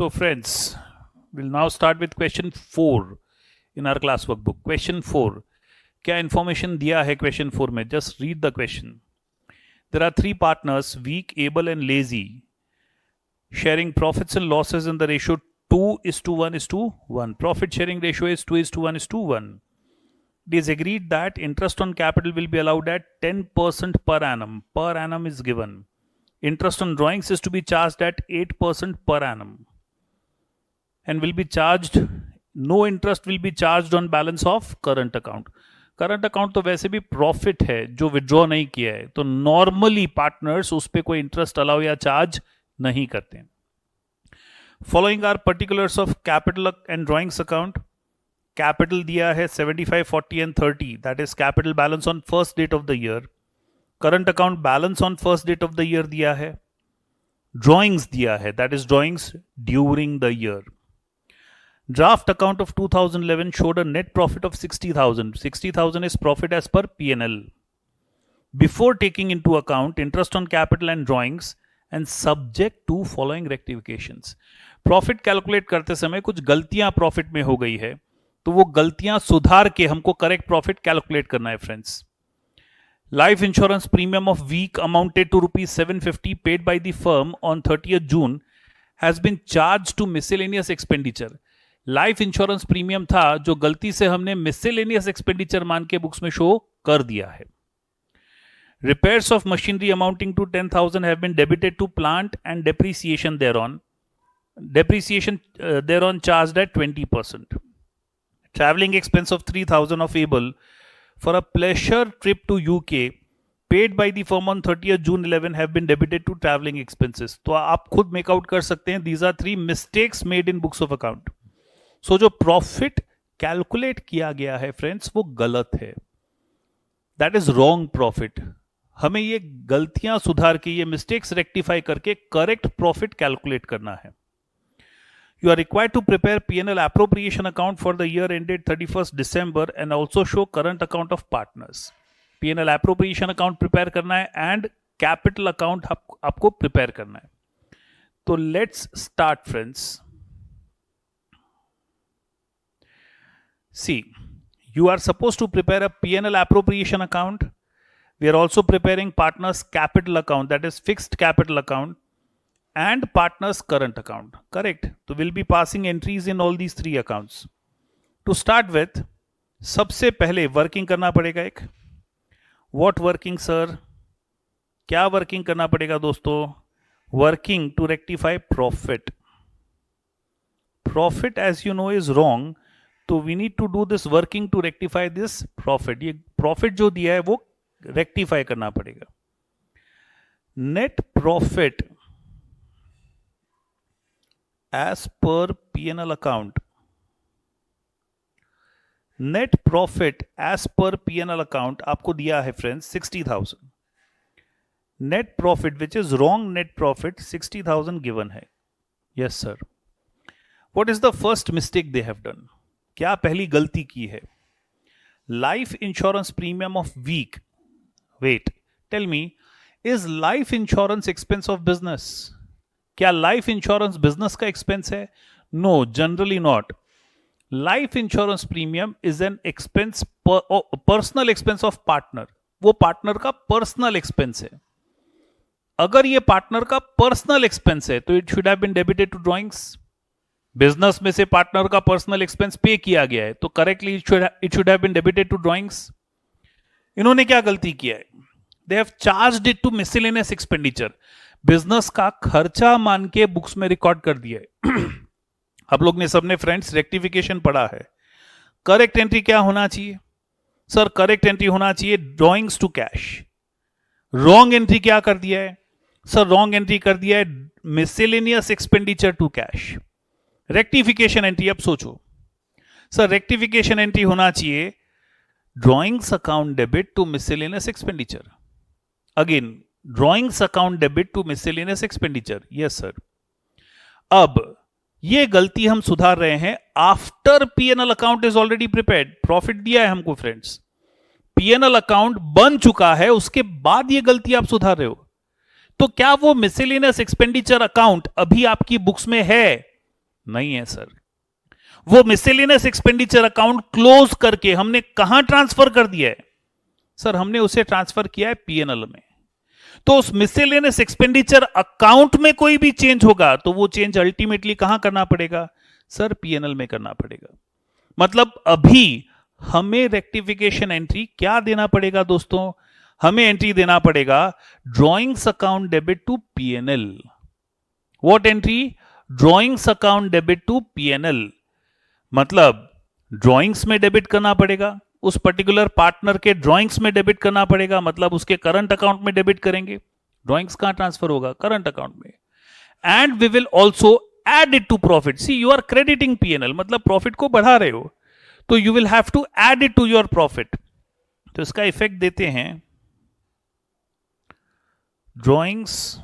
So friends, we'll now start with question 4 in our class workbook. Question 4. क्या information दिया है question 4 में? Just read the question. There are 3 partners, weak, able and lazy, sharing profits and losses in the ratio 2:1:1. Profit sharing ratio is 2:1:1. It is agreed that interest on capital will be allowed at 10% per annum. Per annum is given. Interest on drawings is to be charged at 8% per annum and will be charged, no interest will be charged on balance of current account. Current account तो वैसे भी profit है जो withdraw नहीं किया है, तो normally partners उस पर कोई इंटरेस्ट अलाउ या चार्ज नहीं करते हैं. Following are particulars of capital and drawings account. Capital दिया है 75, 40 and 30, that is capital balance on first date of the year. Current account balance on first date of the year दिया है. Drawings दिया है, that is drawings during the year. Draft account of 2011 showed a net profit of 60,000. 60,000 is profit as per P&L. Before taking into account interest on capital and drawings and subject to following rectifications. Profit calculate करते समय कुछ गलतियां profit में हो गई है, तो वो गलतियां सुधार के हमको correct profit calculate करना है friends. Life insurance premium of week amounted to rupees 750 paid by the firm on 30th June has been charged to miscellaneous expenditure. Life insurance premium था जो गलती से हमने मिसलेनियस एक्सपेंडिचर मान के बुक्स में शो कर दिया है. Repairs of machinery amounting to 10,000 have been debited to plant and depreciation thereon charged at 20%. Traveling expense of 3,000 of able for a pleasure trip to UK paid by the firm on 30th June 11 have been debited to traveling expenses. तो आप खुद make-out कर सकते हैं. These are 3 mistakes made in books of account. सो जो profit calculate किया गया है फ्रेंड्स वो गलत है. That is wrong profit. हमें ये गलतियां सुधार के, ये मिस्टेक्स रेक्टिफाई करके करेक्ट प्रॉफिट कैलकुलेट करना है. You are required to prepare P&L appropriation account for the year ended 31st December and also show current account of partners. P&L appropriation account prepare करना है एंड कैपिटल अकाउंट आपको prepare करना है. तो let's start friends. See, you are supposed to prepare a P&L appropriation account. We are also preparing partners capital account, that is fixed capital account, and partners current account. Correct? So we'll be passing entries in all these 3 accounts. To start with, सबसे पहले working करना पड़ेगा एक. What working sir? क्या working करना पड़ेगा दोस्तों? Working to rectify profit. Profit as you know is wrong. तो we need to do this working to rectify this profit. ये प्रॉफिट जो दिया है वो रेक्टिफाई करना पड़ेगा. Net profit as per P&L account. Net profit as per P&L account आपको दिया है friends 60,000. Net profit which is wrong. Net profit 60,000 given है. Yes sir. What is the first mistake they have done? क्या पहली गलती की है? Life insurance premium of week. Wait, tell me, is life insurance expense of business? क्या life insurance business का expense है? No, generally not. Life insurance premium is an expense, personal expense of partner. वो partner का personal expense है. अगर ये partner का personal expense है तो it should have been debited to drawings. Business में से पार्टनर का पर्सनल एक्सपेंस पे किया गया है तो correctly it should have been debited to drawings. इन्होंने क्या गलती किया है? They have charged it to miscellaneous expenditure. Business का खर्चा मान के बुक्स में रिकॉर्ड कर दिया है. आप लोग ने सबने फ्रेंड्स रेक्टिफिकेशन पढ़ा है. करेक्ट एंट्री क्या होना चाहिए सर? करेक्ट एंट्री होना चाहिए drawings to cash. Wrong entry क्या कर दिया है सर? रॉन्ग एंट्री कर दिया है miscellaneous expenditure to cash. Rectification entry. अब सोचो सर, रेक्टिफिकेशन एंट्री होना चाहिए drawings account debit to miscellaneous expenditure. Again drawings account debit to miscellaneous expenditure. Yes sir. अब ये गलती हम सुधार रहे हैं after P&L account is already prepared. Profit दिया है हमको फ्रेंड्स, P&L अकाउंट बन चुका है, उसके बाद ये गलती आप सुधार रहे हो. तो क्या वो मिसलेनियस एक्सपेंडिचर अकाउंट अभी आपकी बुक्स में है? नहीं है सर। वो मिसलेनियस एक्सपेंडिचर अकाउंट क्लोज करके हमने कहां ट्रांसफर कर दिया है सर? हमने उसे ट्रांसफर किया है पीएनएल में। तो उस मिसलेनियस एक्सपेंडिचर अकाउंट में कोई भी चेंज होगा तो वो चेंज अल्टीमेटली कहां करना पड़ेगा सर? पीएनएल में करना पड़ेगा। मतलब अभी हमें रेक्टिफिकेशन एंट्री क्या देना पड़ेगा दोस्तों? हमें एंट्री देना पड़ेगा drawings account debit to PNL. What entry? Drawings account debit to PNL. मतलब ड्रॉइंग्स में डेबिट करना पड़ेगा, उस पर्टिकुलर पार्टनर के ड्रॉइंग्स में डेबिट करना पड़ेगा, मतलब उसके करंट अकाउंट में डेबिट करेंगे। ड्रॉइंग्स कहां ट्रांसफर होगा? करंट अकाउंट में। And we will also add it to profit. See, you are crediting PNL, मतलब प्रॉफिट को बढ़ा रहे हो, तो you will have to add it to your profit. तो इसका इफेक्ट देते हैं drawings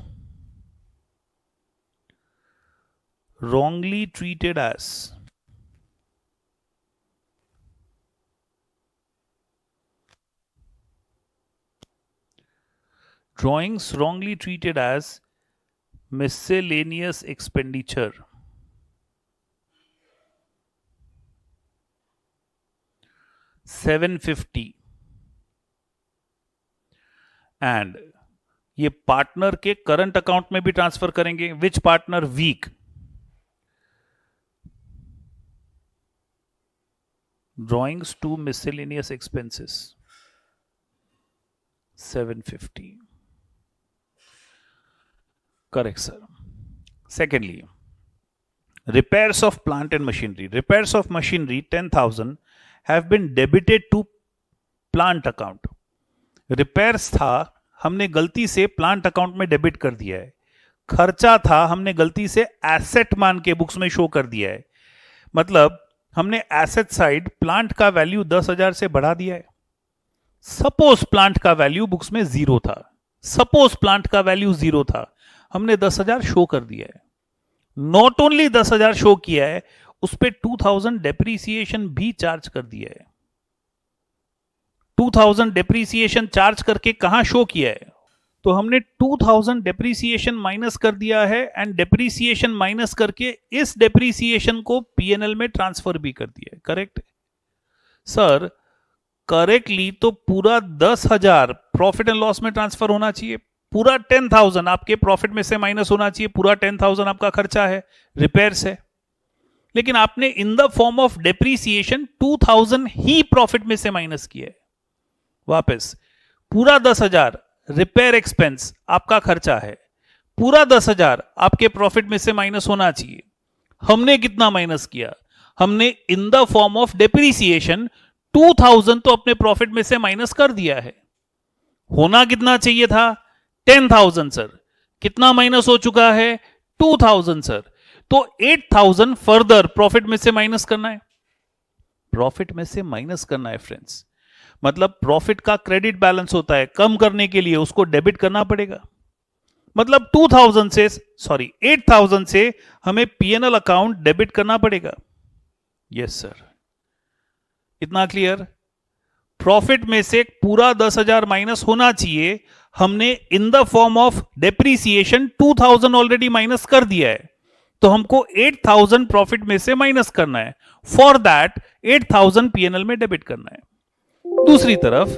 wrongly treated as miscellaneous expenditure, $750, and ये पार्टनर के करंट अकाउंट में भी ट्रांसफर करेंगे। Which partner? Week. Drawings to miscellaneous expenses, 750। Correct sir. Secondly, repairs of plant and machinery. Repairs of machinery 10,000 have been debited to plant account. Repairs था, हमने गलती से plant account में debit कर दिया है। खर्चा था, हमने गलती से एसेट मान के बुक्स में शो कर दिया है। मतलब हमने एसेट साइड प्लांट का वैल्यू 10,000 से बढ़ा दिया है। सपोज प्लांट का वैल्यू बुक्स में 0 था, सपोज प्लांट का वैल्यू 0 था, हमने 10,000 शो कर दिया है। नॉट ओनली 10,000 शो किया है, उस पर 2,000 डेप्रीसिएशन भी चार्ज कर दिया है। 2,000 डेप्रीसिएशन चार्ज करके कहां शो किया है? तो हमने 2,000 डेप्रीसिएशन माइनस कर दिया है, एंड डेप्रीसिएशन माइनस करके इस डेप्रीसिएशन को पीएनएल में ट्रांसफर भी कर दिया है। Correct sir? करेक्टली। तो पूरा 10,000 प्रॉफिट एंड लॉस में ट्रांसफर होना चाहिए, पूरा 10,000 आपके प्रॉफिट में से माइनस होना चाहिए, पूरा 10,000 आपका खर्चा है, रिपेयर्स है। लेकिन आपने in the form of depreciation 2,000 he profit में से माइनस किया है। वापस पूरा 10,000 रिपेयर एक्सपेंस आपका खर्चा है, पूरा 10,000 आपके प्रॉफिट में से माइनस होना चाहिए। हमने कितना माइनस किया? हमने in the form of depreciation 2,000 तो अपने प्रॉफिट में से माइनस कर दिया है। होना कितना चाहिए था? 10,000 सर। कितना माइनस हो चुका है? 2,000 सर। तो 8,000 फर्दर प्रॉफिट में से माइनस करना है, प्रॉफिट में से माइनस करना है फ्रेंड्स। मतलब प्रॉफिट का क्रेडिट बैलेंस होता है, कम करने के लिए उसको डेबिट करना पड़ेगा। मतलब 8,000 से हमें पीएनएल अकाउंट डेबिट करना पड़ेगा। यस सर, इतना क्लियर? प्रॉफिट में से पूरा 10,000 माइनस होना चाहिए, हमने in the form of depreciation 2,000 already minus कर दिया है, तो हमको 8,000 प्रॉफिट में से माइनस करना है। फॉर दैट 8,000 पीएनएल में डेबिट करना है। दूसरी तरफ,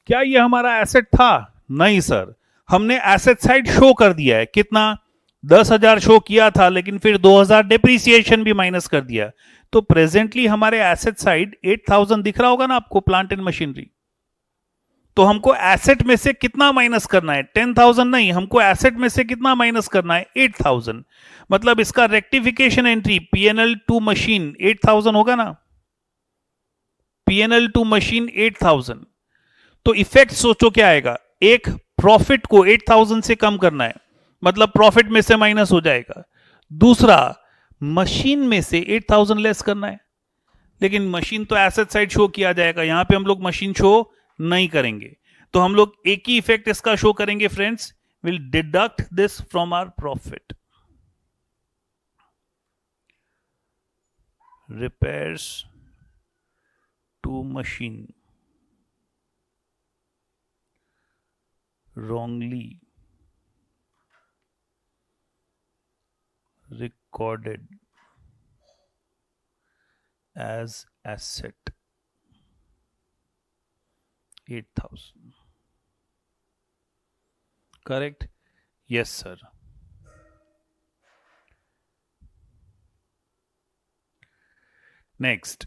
क्या ये हमारा एसेट था? नहीं सर, हमने एसेट साइड शो कर दिया है। कितना? 10,000 शो किया था, लेकिन फिर 2,000 डेप्रीसिएशन भी माइनस कर दिया। तो प्रेजेंटली हमारे एसेट साइड 8,000 दिख रहा होगा ना आपको, प्लांट एंड मशीनरी। तो हमको एसेट में से कितना माइनस करना है? 10,000 नहीं, हमको एसेट में से कितना माइनस करना है? 8,000। मतलब इसका rectification entry PNL to machine 8,000 होगा ना, पीएनएल टू मशीन 8,000। तो इफेक्ट सोचो क्या आएगा? एक, प्रॉफिट को 8,000 से कम करना है, मतलब प्रॉफिट में से माइनस हो जाएगा। दूसरा, मशीन में से 8,000 लेस करना है, लेकिन मशीन तो एसेट साइड शो किया जाएगा, यहां पे हम लोग मशीन शो नहीं करेंगे। तो हम लोग एक ही इफेक्ट इसका शो करेंगे friends, will deduct this from our profit. Repairs to machine wrongly recorded as asset 8,000. Correct? Yes, sir. Next,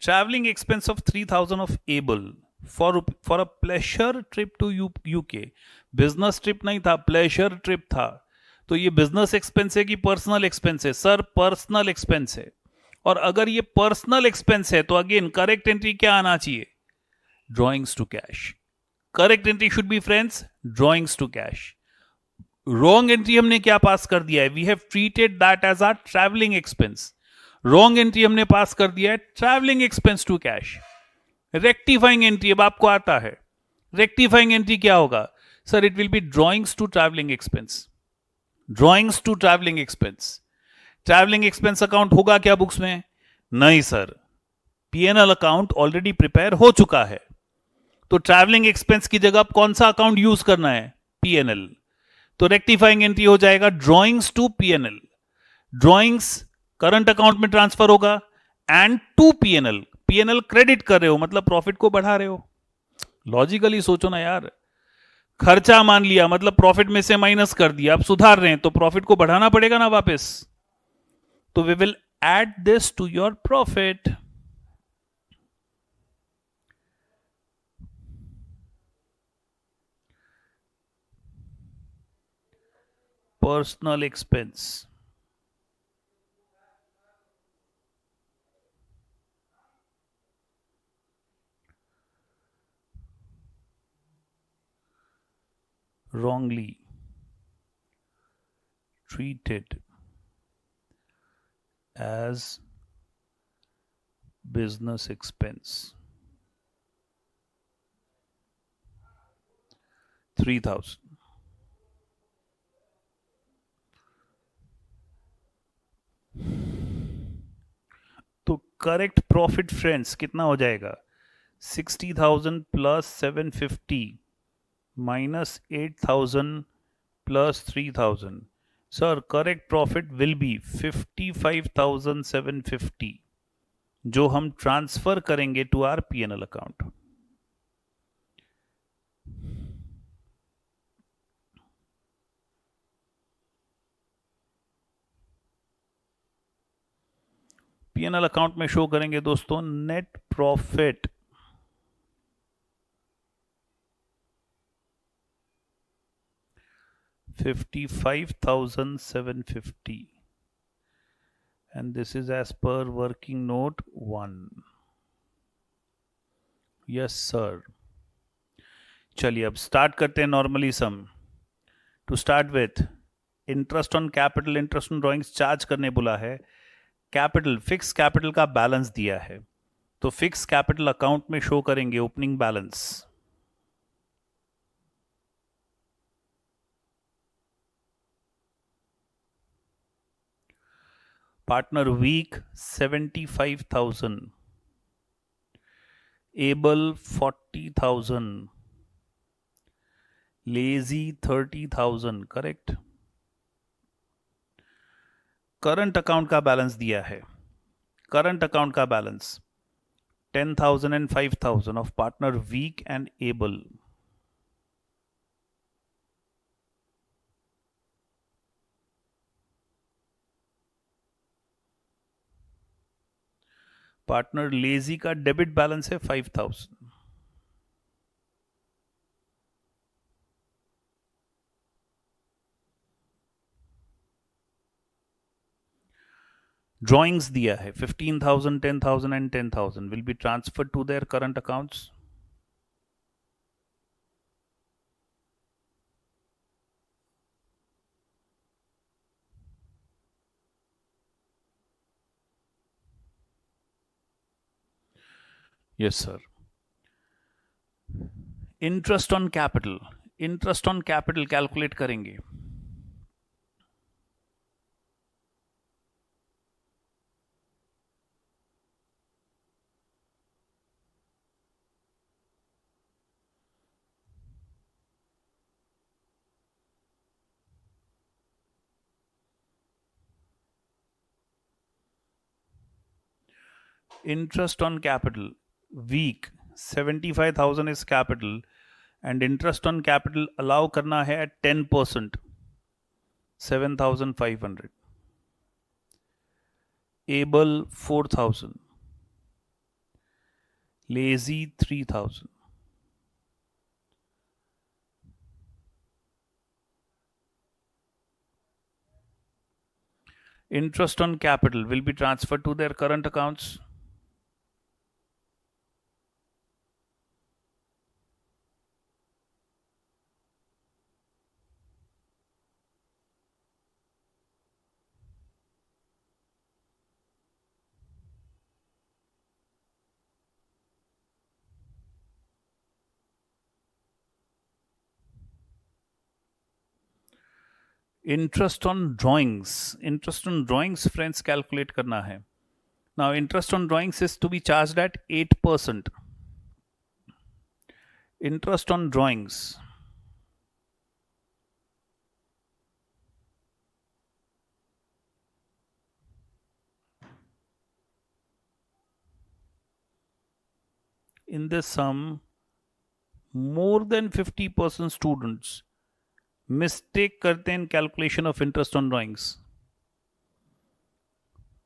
traveling expense of 3,000 of able for a pleasure trip to UK. Business trip नहीं था, pleasure trip था. तो ये business expense है कि personal expense है? Sir, personal expense है. और अगर ये पर्सनल एक्सपेंस है तो अगेन करेक्ट एंट्री क्या आना चाहिए? Drawings to cash. Correct entry should be friends drawings to cash. Wrong entry हमने क्या पास कर दिया है? We have treated that as our travelling expense. Wrong entry हमने पास कर दिया है travelling expense to cash. Rectifying entry अब आपको आता है. रेक्टिफाइंग एंट्री क्या होगा? Sir, it will be drawings to travelling expense. Drawings to travelling expense. Travelling expense account होगा क्या बुक्स में? नहीं sir, PNL account already prepare हो चुका है. तो ट्रैवलिंग एक्सपेंस की जगह कौन सा अकाउंट यूज करना है? पीएनएल. तो रेक्टिफाइंग एंट्री हो जाएगा drawings to PNL. Drawings current account में ट्रांसफर होगा and to PNL. PNL credit कर रहे हो मतलब प्रॉफिट को बढ़ा रहे हो. लॉजिकली सोचो ना यार. खर्चा मान लिया मतलब प्रॉफिट में से माइनस कर दिया. अब सुधार रहे हैं तो प्रॉफिट को बढ़ाना पड़ेगा ना वापस. तो we will add this to your profit. Personal expense. wrongly treated as business expense 3,000. तो करेक्ट प्रॉफिट फ्रेंड्स कितना हो जाएगा? 60,000 plus 750 minus 8,000 plus 3,000. Sir, correct profit will be 55,750 जो हम ट्रांसफर करेंगे to our PNL account. PNL account में show करेंगे दोस्तों net profit 55,750 and this is as per working note 1. Yes sir. चलिए अब स्टार्ट करते हैं normally some. To start with interest on capital. Interest on drawings charge करने बोला है. कैपिटल फिक्स कैपिटल का बैलेंस दिया है तो फिक्स कैपिटल अकाउंट में शो करेंगे opening balance. Partner weak 75,000, able 40,000, lazy 30,000. Correct. Current account का बैलेंस दिया है. करंट अकाउंट का balance 10,000 and 5,000 of partner weak and able. Partner lazy का डेबिट बैलेंस है 5,000. ड्रॉइंग्स दिया है 15,000, 10,000 and 10,000 will be transferred to their current accounts. Yes sir. Interest on capital. Interest on capital calculate करेंगे. Interest on capital, week 75,000 is capital and interest on capital allow करना है at 10%, 7,500. Able 4,000. Lazy 3,000. Interest on capital will be transferred to their current accounts. Interest on drawings. Interest on drawings, friends, calculate करना है. Now, interest on drawings is to be charged at 8%. Interest on drawings. In this sum, more than 50% students mistake करते हैं in calculation of interest on drawings.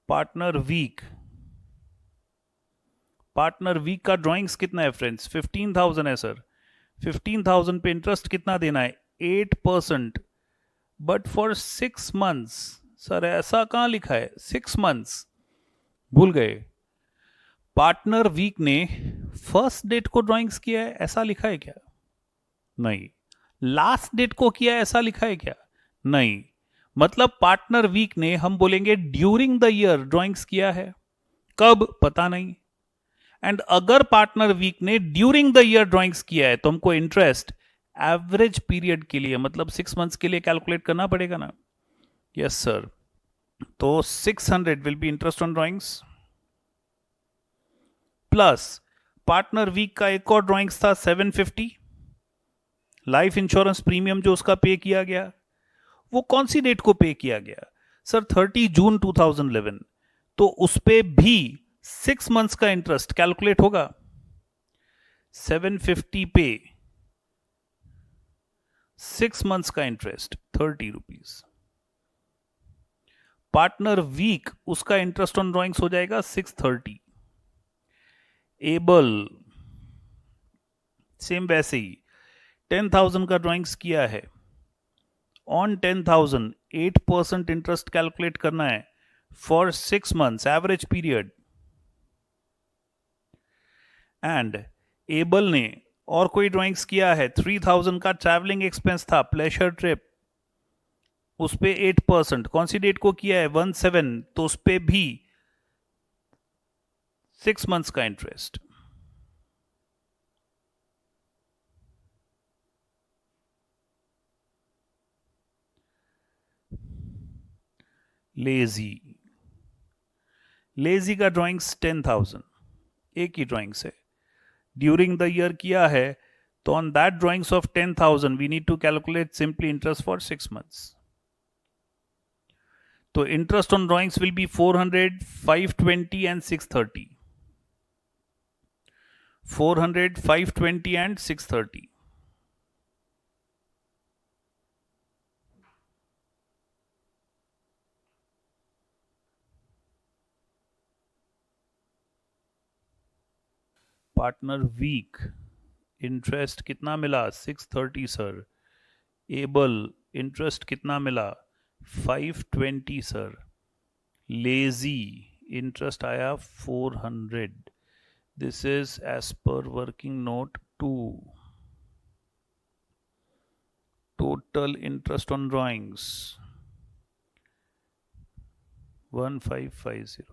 Partner week. Partner weak का drawings कितना है friends? 15,000 है sir. 15,000 पे interest कितना देना है? 8%. But for 6 months. सर ऐसा कहां लिखा है? 6 मंथ्स भूल गए. पार्टनर वीक ने फर्स्ट डेट को ड्राइंग्स किया है, ऐसा लिखा है क्या? नहीं. लास्ट डेट को किया है, ऐसा लिखा है क्या? नहीं. मतलब पार्टनर वीक ने हम बोलेंगे ड्यूरिंग द ईयर ड्राइंग्स किया है. कब? पता नहीं. एंड अगर पार्टनर वीक ने ड्यूरिंग द ईयर ड्राइंग्स किया है तो हमको इंटरेस्ट एवरेज पीरियड के लिए मतलब 6 मंथ्स के लिए कैलकुलेट करना पड़ेगा ना. Yes sir. तो 600 will be interest on drawings plus partner weak का एक और ड्राइंग्स था 750 लाइफ इंश्योरेंस प्रीमियम जो उसका पे किया गया. वो कौन सी डेट को पे किया गया? सर 30 जून 2011. तो उस पे भी 6 मंथ्स का इंटरेस्ट कैलकुलेट होगा. 750 पे 6 मंथ्स का इंटरेस्ट 30 रुपीज. पार्टनर वीक उसका इंटरेस्ट ऑन ड्राइंग्स हो जाएगा 630. एबल सेम वैसे ही 10,000 का ड्राइंग्स किया है. ऑन 10,000 8% इंटरेस्ट कैलकुलेट करना है for 6 months average period. And able ने और कोई ड्राइंग्स किया है 3,000 का ट्रैवलिंग एक्सपेंस था प्लेजर ट्रिप. उस पे 8% कौन सी डेट को किया है? 17. तो उस पे भी 6 मंथ्स का इंटरेस्ट. लेजी. लेजी का ड्राइंग्स 10,000 एक ही ड्राइंग्स है. ड्यूरिंग द ईयर किया है तो on that drawings of 10,000 we need to calculate simply interest for 6 months. तो interest on drawings will be 400, 520 and 630. 400, 520 and 630. Partner week interest कितना मिला? 630 सर. एबल इंटरेस्ट कितना मिला? 520 सर. लेजी इंटरेस्ट आया 400. This is as per working note 2. Total interest on drawings 1550.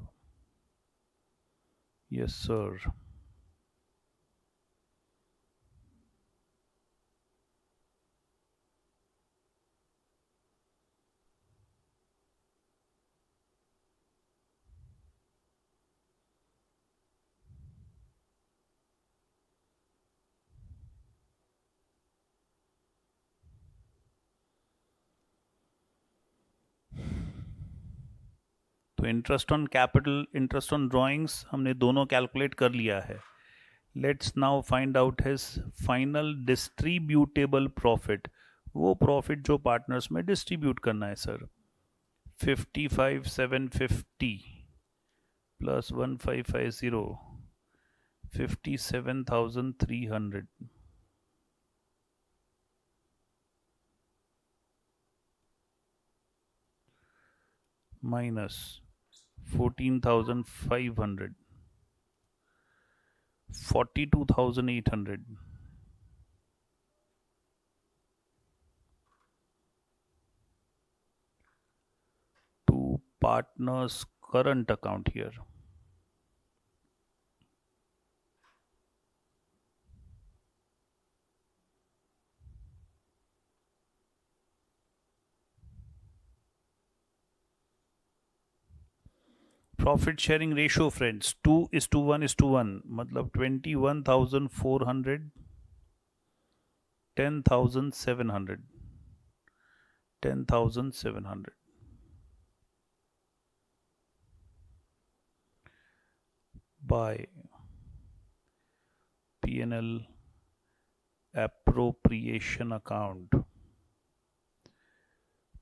Yes sir. तो तो interest on capital, interest on drawings हमने दोनों calculate कर लिया है. Let's now find out his final distributable profit. वो प्रॉफिट जो पार्टनर्स में डिस्ट्रीब्यूट करना है sir. 55,750 plus 1550, 57,300 minus 14,500, 42,800. To partners current account here. Profit sharing ratio friends 2:1:1, मतलब 21,400, 10,700, 10,700 by P&L appropriation account.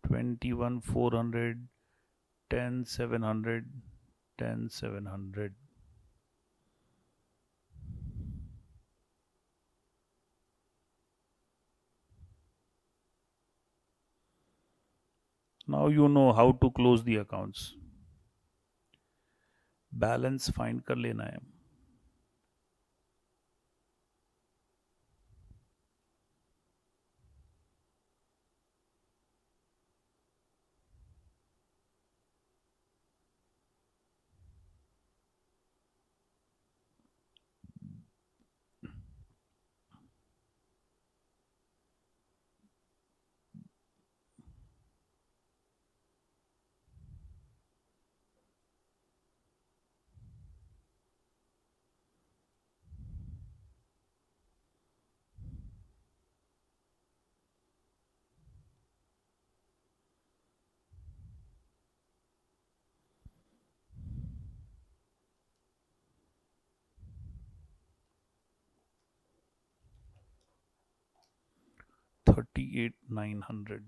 21,400, 10,700, 10,700. Now you know how to close the accounts. Balance find कर लेना है. $38,900.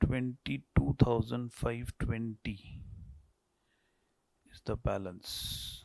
$22,520 is the balance.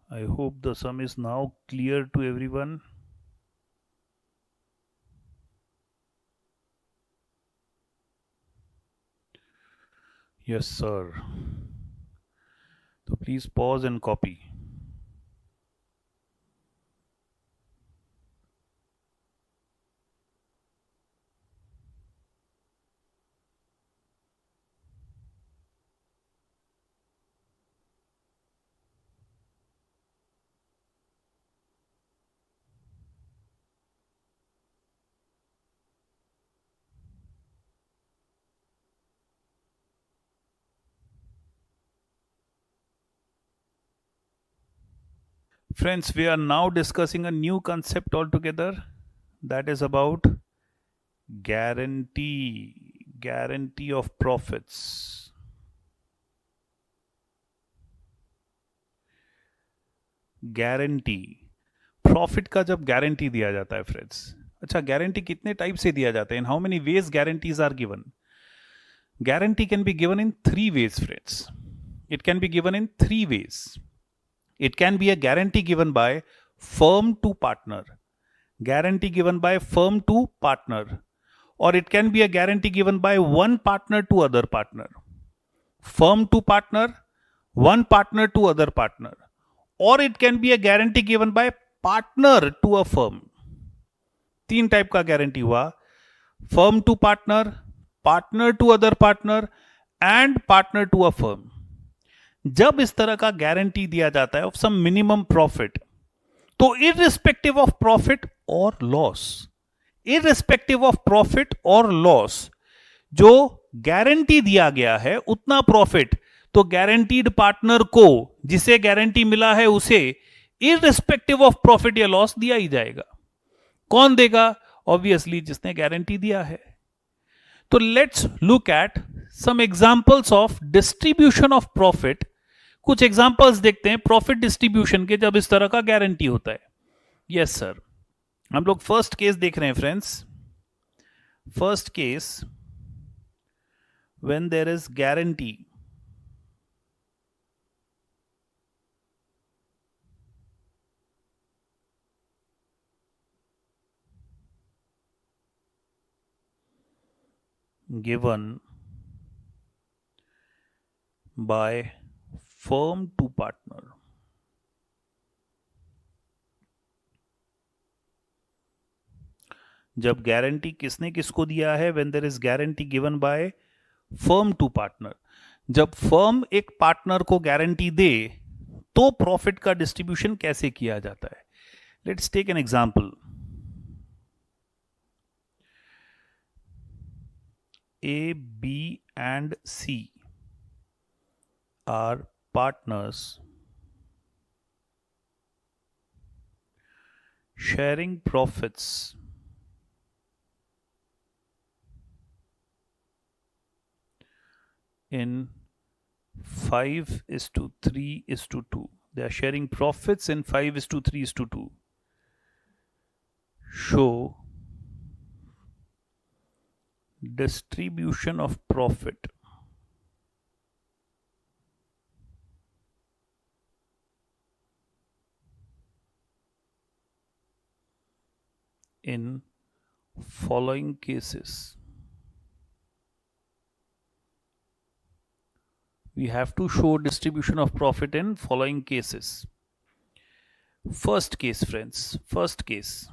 I hope the sum is now clear to everyone. Yes, sir. So please pause and copy. Friends, we are now discussing a new concept altogether, that is about guarantee of profits. Guarantee, profit का जब guarantee दिया जाता है friends, अच्छा guarantee कितने type से दिया जाता है, in how many ways guarantees are given? Guarantee can be given in 3 ways friends. It can be given in 3 ways. It can be a guarantee given by firm to partner, guarantee given by firm to partner, or it can be a guarantee given by one partner to other partner, firm to partner, one partner to other partner, or it can be a guarantee given by partner to a firm. 3 type का guarantee हुआ, firm to partner, partner to other partner and partner to a firm. जब इस तरह का guarantee दिया जाता है of some minimum profit, तो इररिस्पेक्टिव ऑफ प्रॉफिट और लॉस, इररिस्पेक्टिव ऑफ प्रॉफिट और लॉस, जो गारंटी दिया गया है उतना प्रॉफिट तो गारंटीड पार्टनर को, जिसे गारंटी मिला है उसे इररिस्पेक्टिव ऑफ प्रॉफिट या लॉस दिया ही जाएगा. कौन देगा? ऑब्वियसली जिसने गारंटी दिया है. तो let's look at some examples of distribution of profit. कुछ एग्जांपल्स देखते हैं प्रॉफिट डिस्ट्रीब्यूशन के जब इस तरह का गारंटी होता है. यस सर, हम लोग फर्स्ट केस देख रहे हैं friends. First case, when there is guarantee given by firm to partner. जब गारंटी किसने किसको दिया है? when there is guarantee given by firm to partner. जब फर्म एक पार्टनर को गारंटी दे तो प्रॉफिट का डिस्ट्रीब्यूशन कैसे किया जाता है? Let's take an example. A, B and C are partners sharing profits in 5:3:2. They are sharing profits in 5:3:2. Show distribution of profit in following cases. We have to show distribution of profit in following cases. First case friends, first case.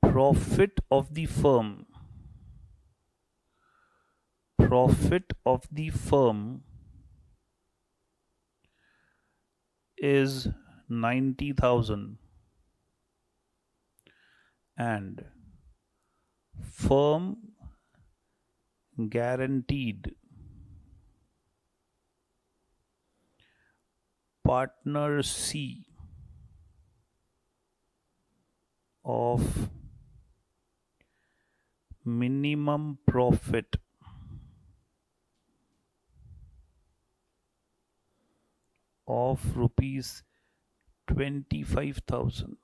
Profit of the firm is 90,000 and firm guaranteed partner C of minimum profit of rupees 25,000.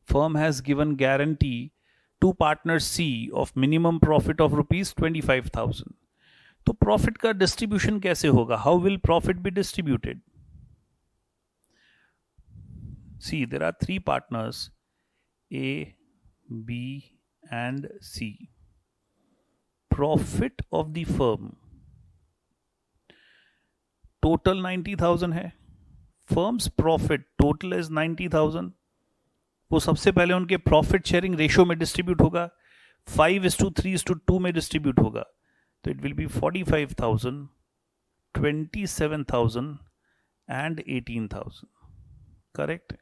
Firm has given guarantee to partner C of minimum profit of rupees 25,000. तो profit का distribution कैसे होगा? How will profit be distributed? See, there are 3 partners, A, B and C. Profit of the firm total 90,000 है. Firm's profit total is 90,000. वो सबसे पहले उनके profit sharing ratio में डिस्ट्रीब्यूट होगा, 5:3:2 में डिस्ट्रीब्यूट होगा. तो it will B 45,000, 27,000 and 18,000. Correct?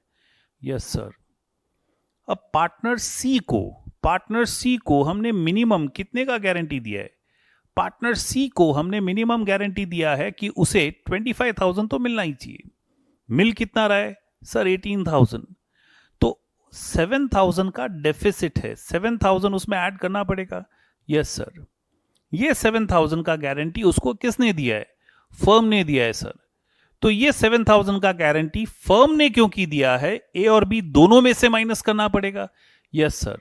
Yes sir. अब पार्टनर सी को पार्टनर सी को हमने मिनिमम कितने का गारंटी दिया है? पार्टनर सी को हमने मिनिमम गारंटी दिया है कि उसे 25,000 तो मिलना ही चाहिए। मिल कितना रहा है सर? 18,000। तो 7,000 का डेफिसिट है, 7,000 उसमें ऐड करना पड़ेगा। Yes sir. ये 7,000 का गारंटी उसको किसने दिया है? फर्म ने दिया है सर। तो ये 7,000 का गारंटी फर्म ने क्योंकि दिया है, ए और बी दोनों में से माइनस करना पड़ेगा। Yes sir.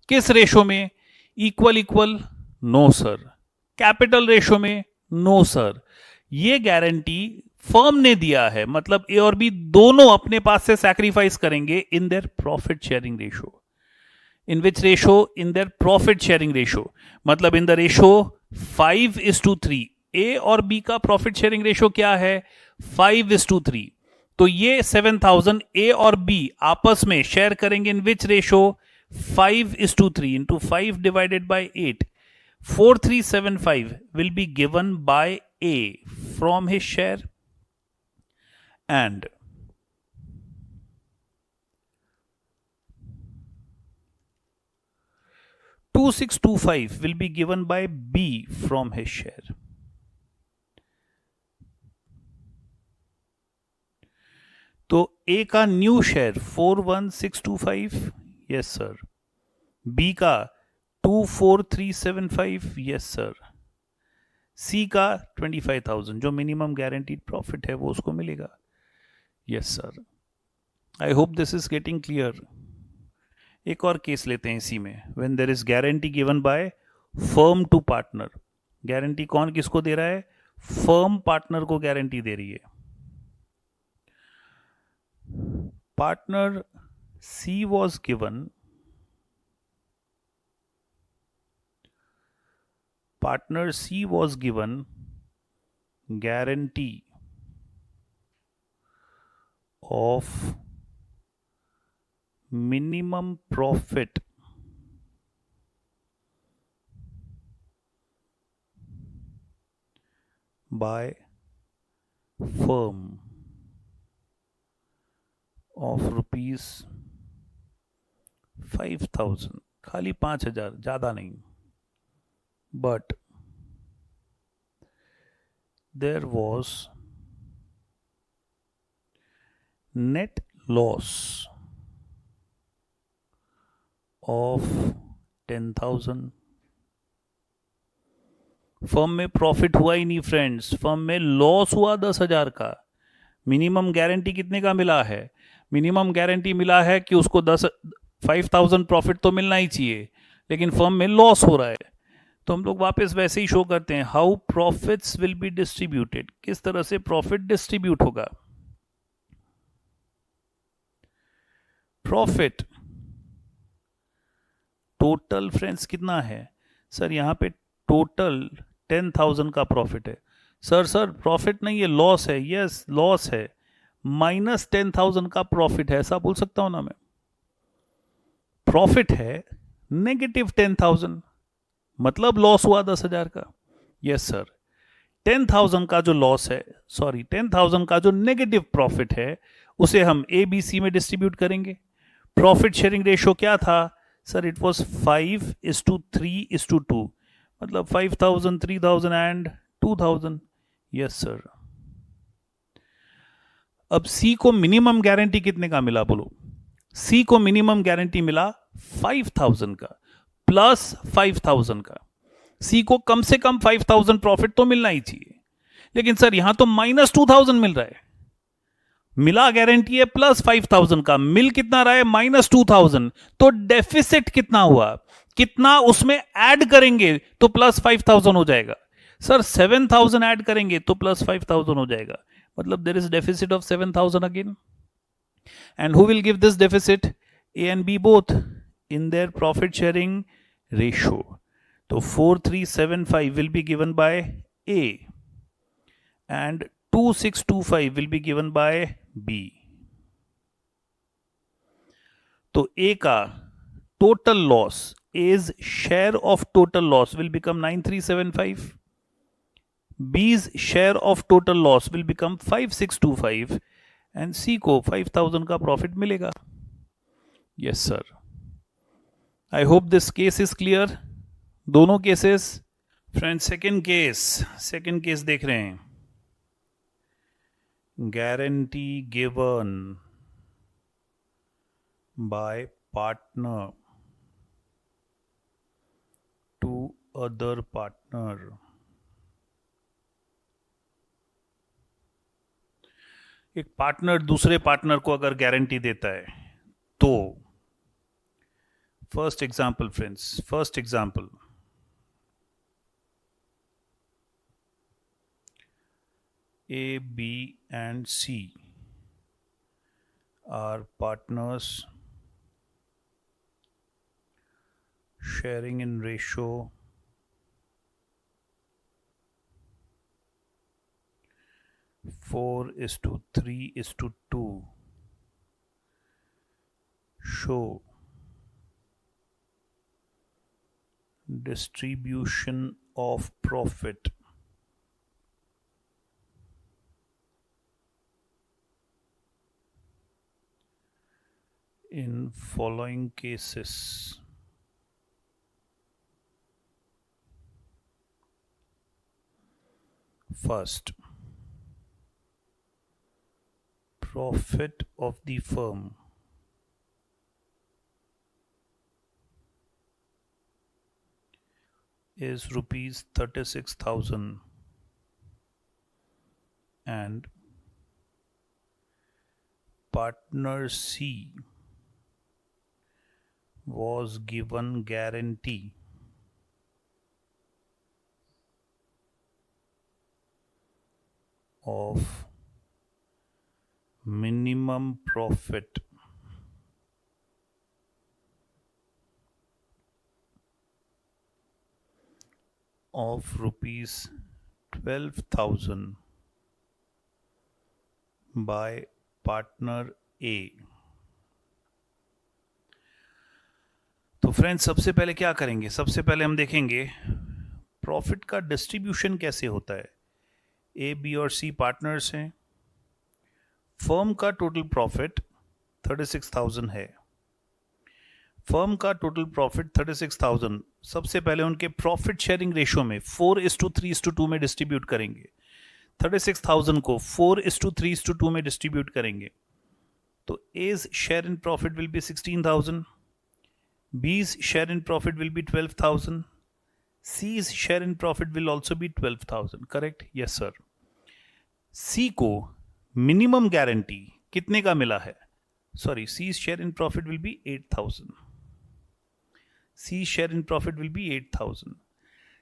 किस रेशो में? Equal equal? No sir. Capital ratio में? No sir. ये गारंटी फर्म ने दिया है, मतलब ए और बी दोनों अपने पास से सैक्रिफाइस करेंगे इन their profit sharing ratio. In which ratio? In their profit sharing ratio, मतलब इन द रेशो 5:3। ए और बी का प्रॉफिट शेयरिंग रेशो क्या है? 5:3। तो ये 7,000 ए और बी आपस में शेयर करेंगे in which ratio? 5:3 into 5 divided by 8। 4,375 will be given by A from his share, and 2,625 will be given by B from his share. तो A का new share 41,625, yes sir. B का 24,375, yes sir. C का 25,000 जो minimum guaranteed profit है वो उसको मिलेगा। Yes sir. I hope this is getting clear. एक और केस लेते हैं इसी में। When there is guarantee given by firm to partner. Guarantee कौन किसको दे रहा है? फर्म पार्टनर को गारंटी दे रही है। Partner C was given partner C was given guarantee of minimum profit by firm of rupees 5,000, खाली 5,000, ज़्यादा नहीं। But there was net loss of 10,000। Firm में प्रॉफिट हुआ ही नहीं फ्रेंड्स, फर्म में लॉस हुआ 10,000 का। मिनिमम गारंटी कितने का मिला है? मिनिमम गारंटी मिला है कि उसको 5,000 प्रॉफिट तो मिलना ही चाहिए, लेकिन फर्म में लॉस हो रहा है। तो हम लोग वापस वैसे ही शो करते हैं, how profits will be distributed. किस तरह से प्रॉफिट डिस्ट्रीब्यूट होगा? प्रॉफिट टोटल फ्रेंड्स कितना है? सर यहां पे टोटल 10,000 का प्रॉफिट है। सर प्रॉफिट नहीं है, लॉस है। यस लॉस है, माइनस 10,000 का प्रॉफिट है, ऐसा बोल सकता हूं ना मैं? प्रॉफिट है नेगेटिव 10,000, मतलब लॉस हुआ 10,000 का। Yes sir. 10,000 का जो लॉस है, सॉरी 10,000 का जो नेगेटिव प्रॉफिट है, उसे हम ए बी सी में डिस्ट्रीब्यूट करेंगे। प्रॉफिट शेयरिंग रेशियो क्या था सर? इट वॉज 5:3:2, मतलब 5,000, 3,000 एंड 2,000। Yes sir. अब सी को मिनिमम गारंटी कितने का मिला बोलो? सी को मिनिमम गारंटी मिला 5,000 का प्लस 5,000 का। सी को कम से कम 5,000 प्रॉफिट तो मिलना ही चाहिए, लेकिन सर यहां तो माइनस 2,000 मिल रहा है। मिला गारंटी है प्लस 5,000 का, मिल कितना रहा है? माइनस 2,000। तो डेफिसिट कितना हुआ? कितना उसमें ऐड करेंगे तो प्लस 5,000 हो जाएगा? सर 7,000 ऐड करेंगे तो प्लस 5,000 हो जाएगा, मतलब there is deficit of 7,000 again. And who will give this deficit? A and B both in their profit sharing ratio. So 4,375 will be given by A and 2,625 will be given by B. तो A का total loss, A's share of total loss will become 9,375. B's share of total loss will become 5,625 and C को 5,000 का profit मिलेगा। Yes sir. I hope this case is clear, दोनों cases. Friends, second case देख रहे हैं. Guarantee given by partner to other partner. एक partner दूसरे partner को अगर गारंटी देता है तो first example friends, first example, A, B and C are partners sharing in ratio 4:3:2. Show distribution of profit in following cases. First, profit of the firm is rupees 36,000 and partner C was given guarantee of minimum profit of rupees 12,000 by partner A. तो friends, सबसे पहले क्या करेंगे? सबसे पहले हम देखेंगे profit का डिस्ट्रीब्यूशन कैसे होता है. ए, बी और सी पार्टनर्स हैं. फर्म का टोटल प्रॉफिट 36,000 है. फर्म का टोटल प्रॉफिट 36,000 सबसे पहले उनके प्रॉफिट शेयरिंग रेशियो में 4:3:2 में डिस्ट्रीब्यूट करेंगे. 36,000 को 4:3:2 में डिस्ट्रीब्यूट करेंगे. तो A's share in profit will be 16,000, B's share in profit will be 12,000. C's share in profit will also be 12,000. Correct? Yes, sir. C को मिनिमम गारंटी कितने का मिला है? Sorry, C's share in profit will be 8,000. C's share in profit will be 8,000.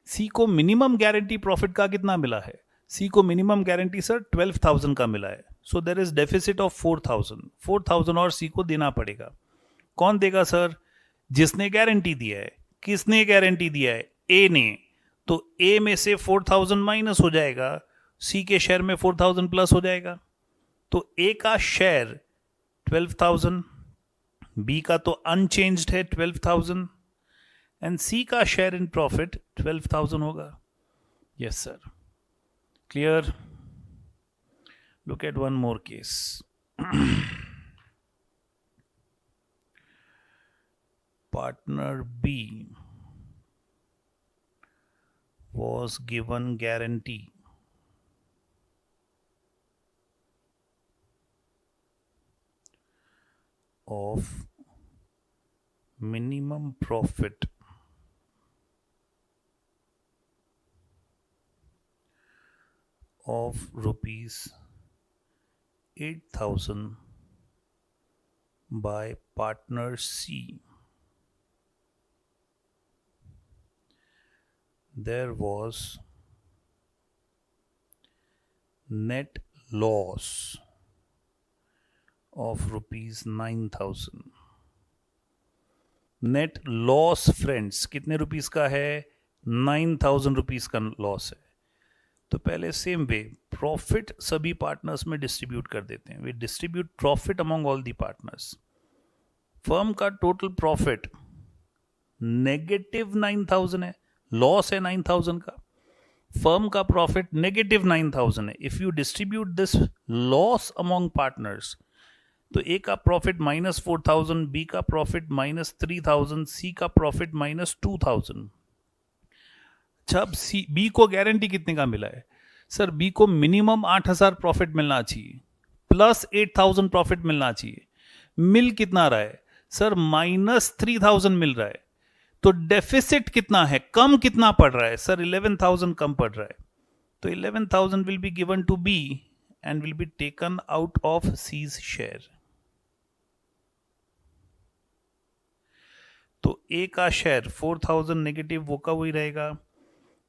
C को minimum guarantee profit का कितना मिला है? C को मिनिमम गारंटी सर 12,000 का मिला है. So there is deficit of 4,000. 4,000 और C को देना पड़ेगा. कौन देगा सर? जिसने गारंटी दिया है. किसने गारंटी दिया है? ए ने. तो ए में से 4,000 माइनस हो जाएगा, सी के शेयर में 4,000 प्लस हो जाएगा. तो ए का शेयर 12,000, बी का तो अनचेंज्ड है 12,000 एंड सी का शेयर इन प्रॉफिट 12,000 होगा. Yes sir, clear. Look at one more case. Partner B was given guarantee of minimum profit of rupees 8,000 by partner C. There was net loss of rupees 9,000. Net loss friends कितने rupees का है? 9,000 rupees का loss है. तो पहले same way profit सभी partners में distribute कर देते हैं. We distribute profit among all the partners. Firm का टोटल प्रॉफिट नेगेटिव 9,000 है, लॉस है 9,000 का. फर्म का प्रॉफिट नेगेटिव 9,000 है. If you distribute this loss among partners, तो ए का प्रॉफिट -4000, बी का प्रॉफिट -3000, सी का प्रॉफिट -2000। अच्छा, अब सी बी को गारंटी कितने का मिला है? सर बी को मिनिमम 8000 प्रॉफिट मिलना चाहिए प्लस 8000 प्रॉफिट मिलना चाहिए। मिल कितना रहा है? सर -3000 मिल रहा है। तो डेफिसिट कितना है, कम कितना पड़ रहा है? सर 11000 कम पड़ रहा है। तो 11000 will be given to B and will be taken out of C's share. तो ए का शेयर 4000 नेगेटिव वो का वही रहेगा,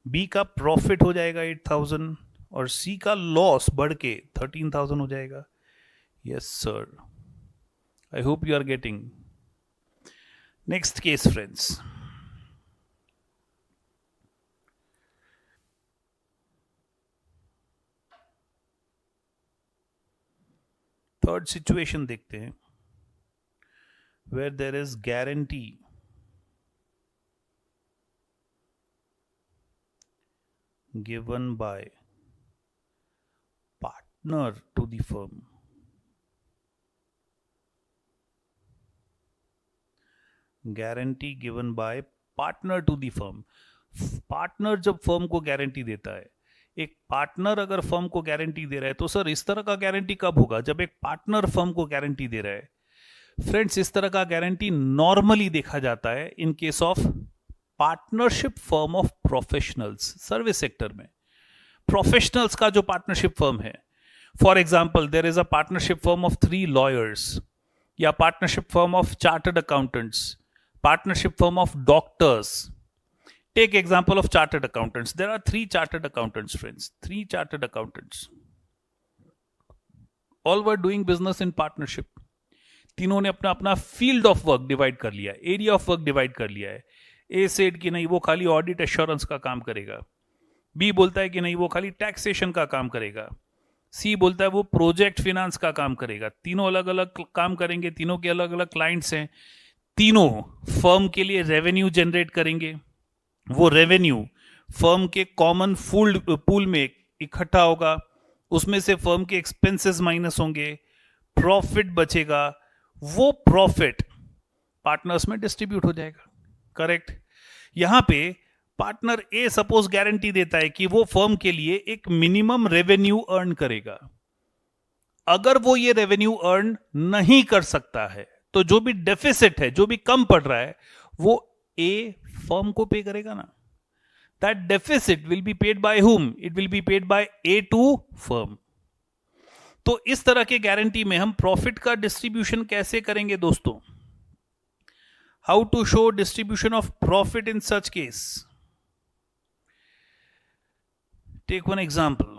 बी का प्रॉफिट हो जाएगा 8000 और सी का लॉस बढ़ के 13000 हो जाएगा। Yes sir, I hope you are getting. Next case friends, third situation देखते हैं, where there is guarantee given by partner to the firm. Guarantee given by partner to the firm. Partner जब firm को guarantee देता है, एक partner अगर firm को guarantee दे रहा है, तो सर इस तरह का गारंटी कब होगा? जब एक पार्टनर फर्म को गारंटी दे रहा है। फ्रेंड्स, इस तरह का गारंटी नॉर्मली देखा जाता है in case of partnership firm of professionals. Service sector में प्रोफेशनल्स का जो पार्टनरशिप फर्म है, for example there is a partnership firm of 3 lawyers, या partnership firm of chartered accountants, partnership firm of doctors. Take example of chartered accountants. There are 3 chartered accountants friends, 3 chartered accountants, all were doing business in partnership. तीनों ने अपना अपना field of work divide कर लिया है, area of work divide कर लिया है। ए सेड कि नहीं वो खाली ऑडिट एश्योरेंस का काम करेगा, बी बोलता है कि नहीं वो खाली टैक्सेशन का काम करेगा, सी बोलता है वो प्रोजेक्ट फिनेंस का काम करेगा। तीनों अलग अलग काम करेंगे, तीनों के अलग अलग क्लाइंट्स हैं, तीनों फर्म के लिए रेवेन्यू जनरेट करेंगे। वो रेवेन्यू फर्म के कॉमन पूल में इकट्ठा होगा, उसमें से फर्म के एक्सपेंसेस माइनस होंगे, प्रॉफिट बचेगा, वो प्रॉफिट पार्टनर्स में डिस्ट्रीब्यूट हो जाएगा। करेक्ट। यहां पे पार्टनर ए सपोज गारंटी देता है कि वो फर्म के लिए एक मिनिमम रेवेन्यू अर्न करेगा। अगर वो ये रेवेन्यू अर्न नहीं कर सकता है, तो जो भी डेफिसिट है, जो भी कम पड़ रहा है, वो ए फर्म को पे करेगा ना। That deficit will be paid by whom? It will be paid by A to firm. तो इस तरह के गारंटी में हम प्रॉफिट का डिस्ट्रीब्यूशन कैसे करेंगे दोस्तों? How to show distribution of profit in such case? Take one example.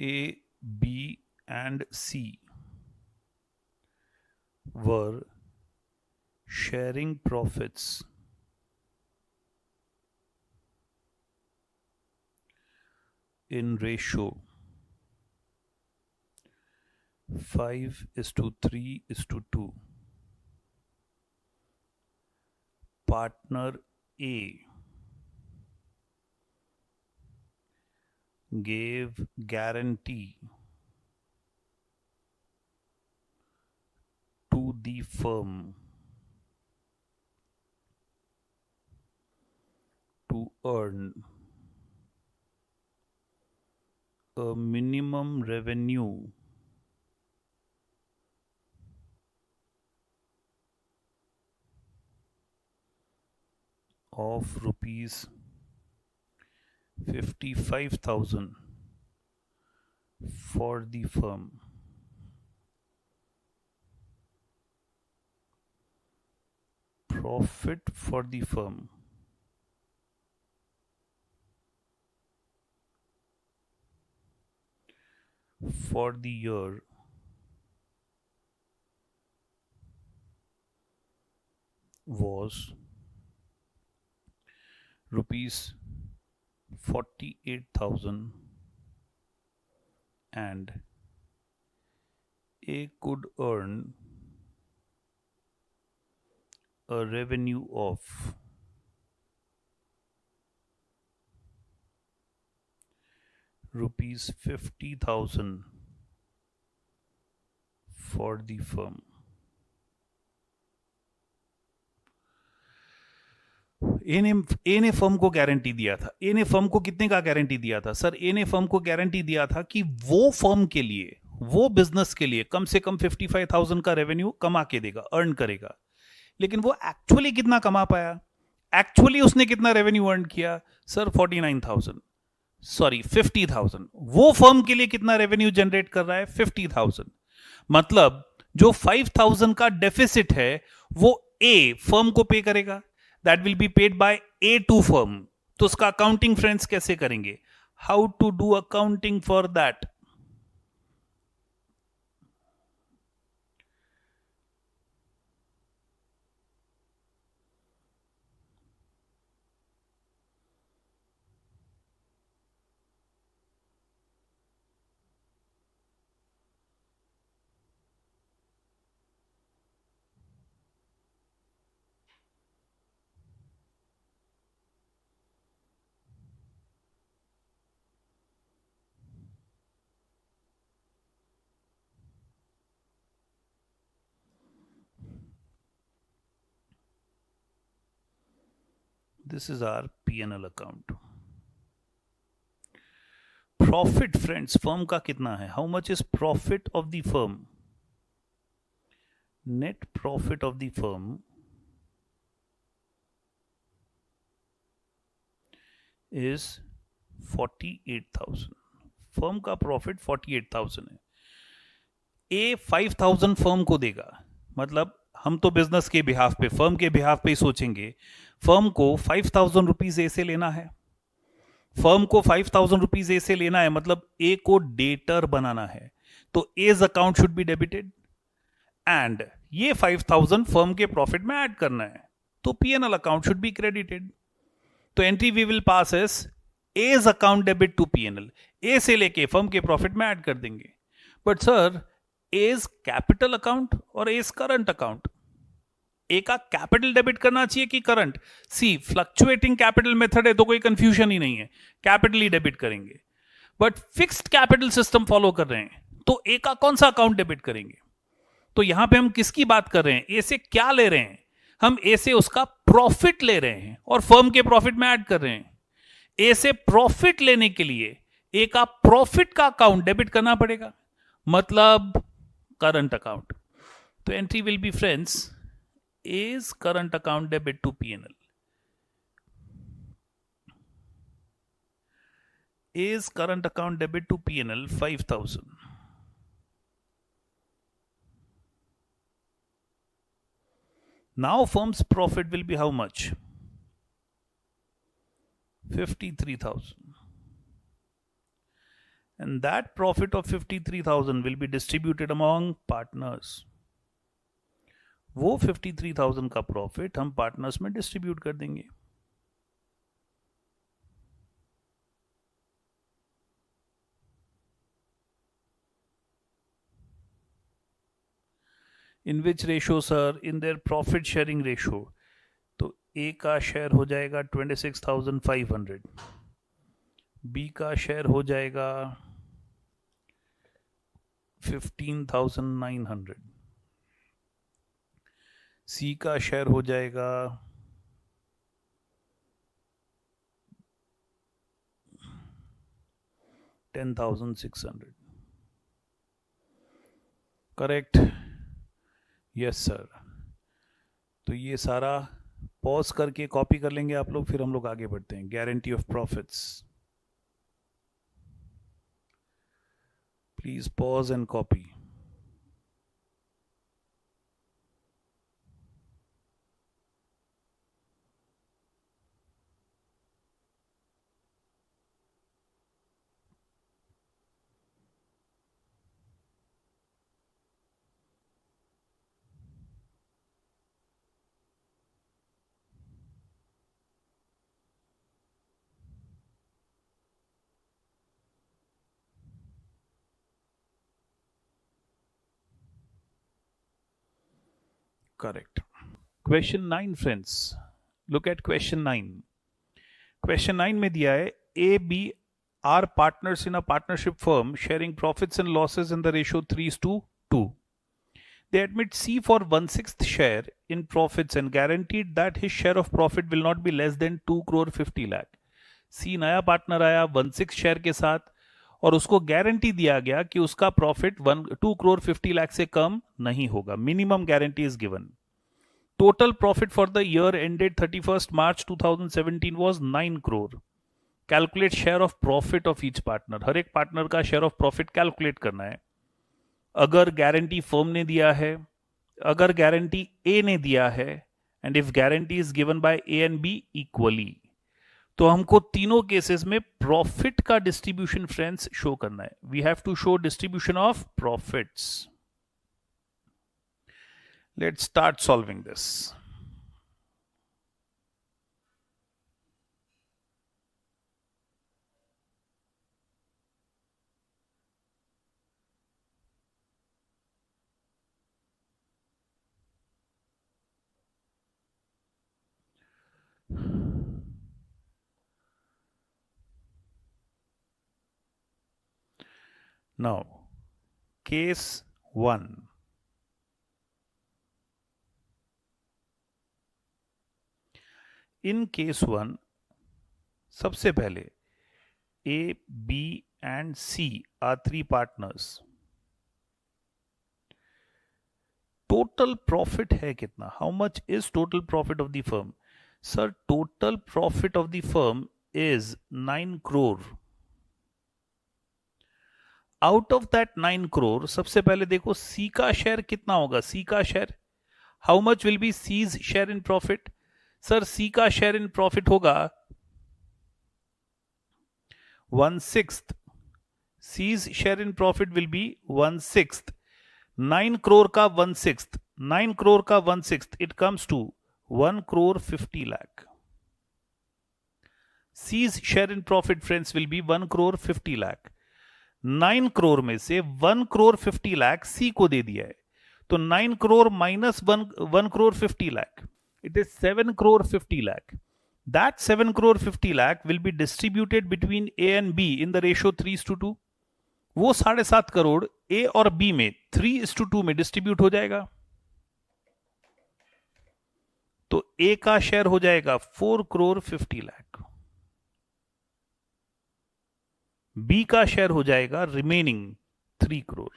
A, B, and C were sharing profits in ratio 5:3:2. Partner A gave guarantee to the firm to earn a minimum revenue of rupees 55,000 for the firm. Profit for the firm for the year was rupees 48,000 and A could earn a revenue of rupees 50,000 for the firm. ए ने firm को guarantee दिया था. ए ने firm को कितने का guarantee दिया था सर? ए ने फर्म को गारंटी दिया था कि वो फर्म के लिए, वो बिजनेस के लिए कम से कम 55,000 का रेवेन्यू कमा के देगा, अर्न करेगा. लेकिन वो एक्चुअली कितना कमा पाया? एक्चुअली उसने कितना रेवेन्यू अर्न किया सर? 49,000, सॉरी 50,000. वो फर्म के लिए कितना रेवेन्यू जनरेट कर रहा है? 50,000. मतलब जो 5,000 का डेफिसिट है वो ए फर्म को पे करेगा. That will be paid by A to firm. तो उसका अकाउंटिंग फ्रेंड्स कैसे करेंगे? How to do accounting for that? This is our P&L account. Profit friends, firm का कितना है? How much is profit of the firm? Net profit of the firm is 48,000. Firm का profit 48,000 है. ए 5,000 firm को देगा. मतलब हम तो बिजनेस के बिहाफ पे, फर्म के बिहाफ पे ही सोचेंगे. फर्म को 5,000 रुपीज ए से लेना है. फर्म को 5,000 रुपीज ए से लेना है, मतलब ए को डेटर बनाना है. तो A's account should be debited and ये 5,000 फर्म के प्रॉफिट में ऐड करना है. तो PNL account should be credited. तो entry we will pass as as account debit to PNL. A से लेके फर्म के प्रॉफिट में ऐड कर देंगे. But sir as capital account और एज करंट अकाउंट, ए का कैपिटल डेबिट करना चाहिए कि current? C fluctuating capital method है तो कोई कंफ्यूजन ही नहीं है, कैपिटल ही डेबिट करेंगे. But fixed capital system follow कर रहे हैं तो ए का कौन सा अकाउंट डेबिट करेंगे? तो यहां पे हम किसकी बात कर रहे हैं? ए से क्या ले रहे हैं? हम ए से उसका प्रॉफिट ले रहे हैं और फर्म के प्रॉफिट में ऐड कर रहे हैं. ए से प्रॉफिट लेने के लिए ए का प्रॉफिट का अकाउंट डेबिट करना पड़ेगा, मतलब करंट अकाउंट. तो entry will be friends A's current account debit to P&L. A's current account debit to P&L 5,000. Now firm's profit will be how much? 53,000. And that profit of 53,000 will be distributed among partners. वो 53,000 का profit हम partners में distribute कर देंगे. In which ratio sir? In their profit sharing ratio. तो A का share हो जाएगा 26,500, बी का शेयर हो जाएगा 15,900, सी का शेयर हो जाएगा 10,600. करेक्ट? Yes sir. तो ये सारा पॉज करके कॉपी कर लेंगे आप लोग, फिर हम लोग आगे बढ़ते हैं. Guarantee of profits, please pause and copy. Correct. Question 9 friends. Look at question 9. Question 9 में दिया है A, B are partners in a partnership firm sharing profits and losses in the ratio 3:2. They admit C for 1/6 share in profits and guaranteed that his share of profit will not be less than 2 crore 50 lakh. C नया partner आया 1/6 share के साथ और उसको guarantee दिया गया कि उसका प्रॉफिट 2 crore 50 lakh से कम नहीं होगा. Minimum guarantee is given. Total profit for the year ended 31st March 2017 was 9 crore. Calculate share of profit of each partner. हर एक पार्टनर का शेयर ऑफ प्रॉफिट कैलकुलेट करना है. अगर गारंटी फर्म ने दिया है, अगर गारंटी ए ने दिया है, and if guarantee is given by A and be equally, तो हमको तीनों केसेस में प्रॉफिट का डिस्ट्रीब्यूशन फ्रेंड्स शो करना है. We have to show distribution of profits. Let's start solving this. Now, case 1. In case 1, सबसे पहले A, B and C are 3 partners. Total profit है कितना? How much is total profit of the firm? Sir, total profit of the firm is 9 crore. Out of that 9 crore, सबसे पहले देखो C का share कितना होगा? C का share, how much will be C's share in profit? Sir C का share इन profit होगा 1/6. C's share in profit will be 1/6. 9 crore का 1/6. 9 crore का 1/6. It comes to 1 crore 50 lakh. सीज शेयर इन प्रॉफिट friends will be 1 crore 50 lakh. 9 crore में से 1 crore 50 lakh सी को दे दिया है, तो 9 crore minus 1 crore 50 lakh. It is 7 crore 50 lakh. That 7 crore 50 lakh will be distributed between A and B in the ratio 3:2. वो 7.5 crore A और B में 3:2 में डिस्ट्रीब्यूट हो जाएगा. तो A का शेयर हो जाएगा 4 crore 50 lakh. B का शेयर हो जाएगा रिमेनिंग 3 crore.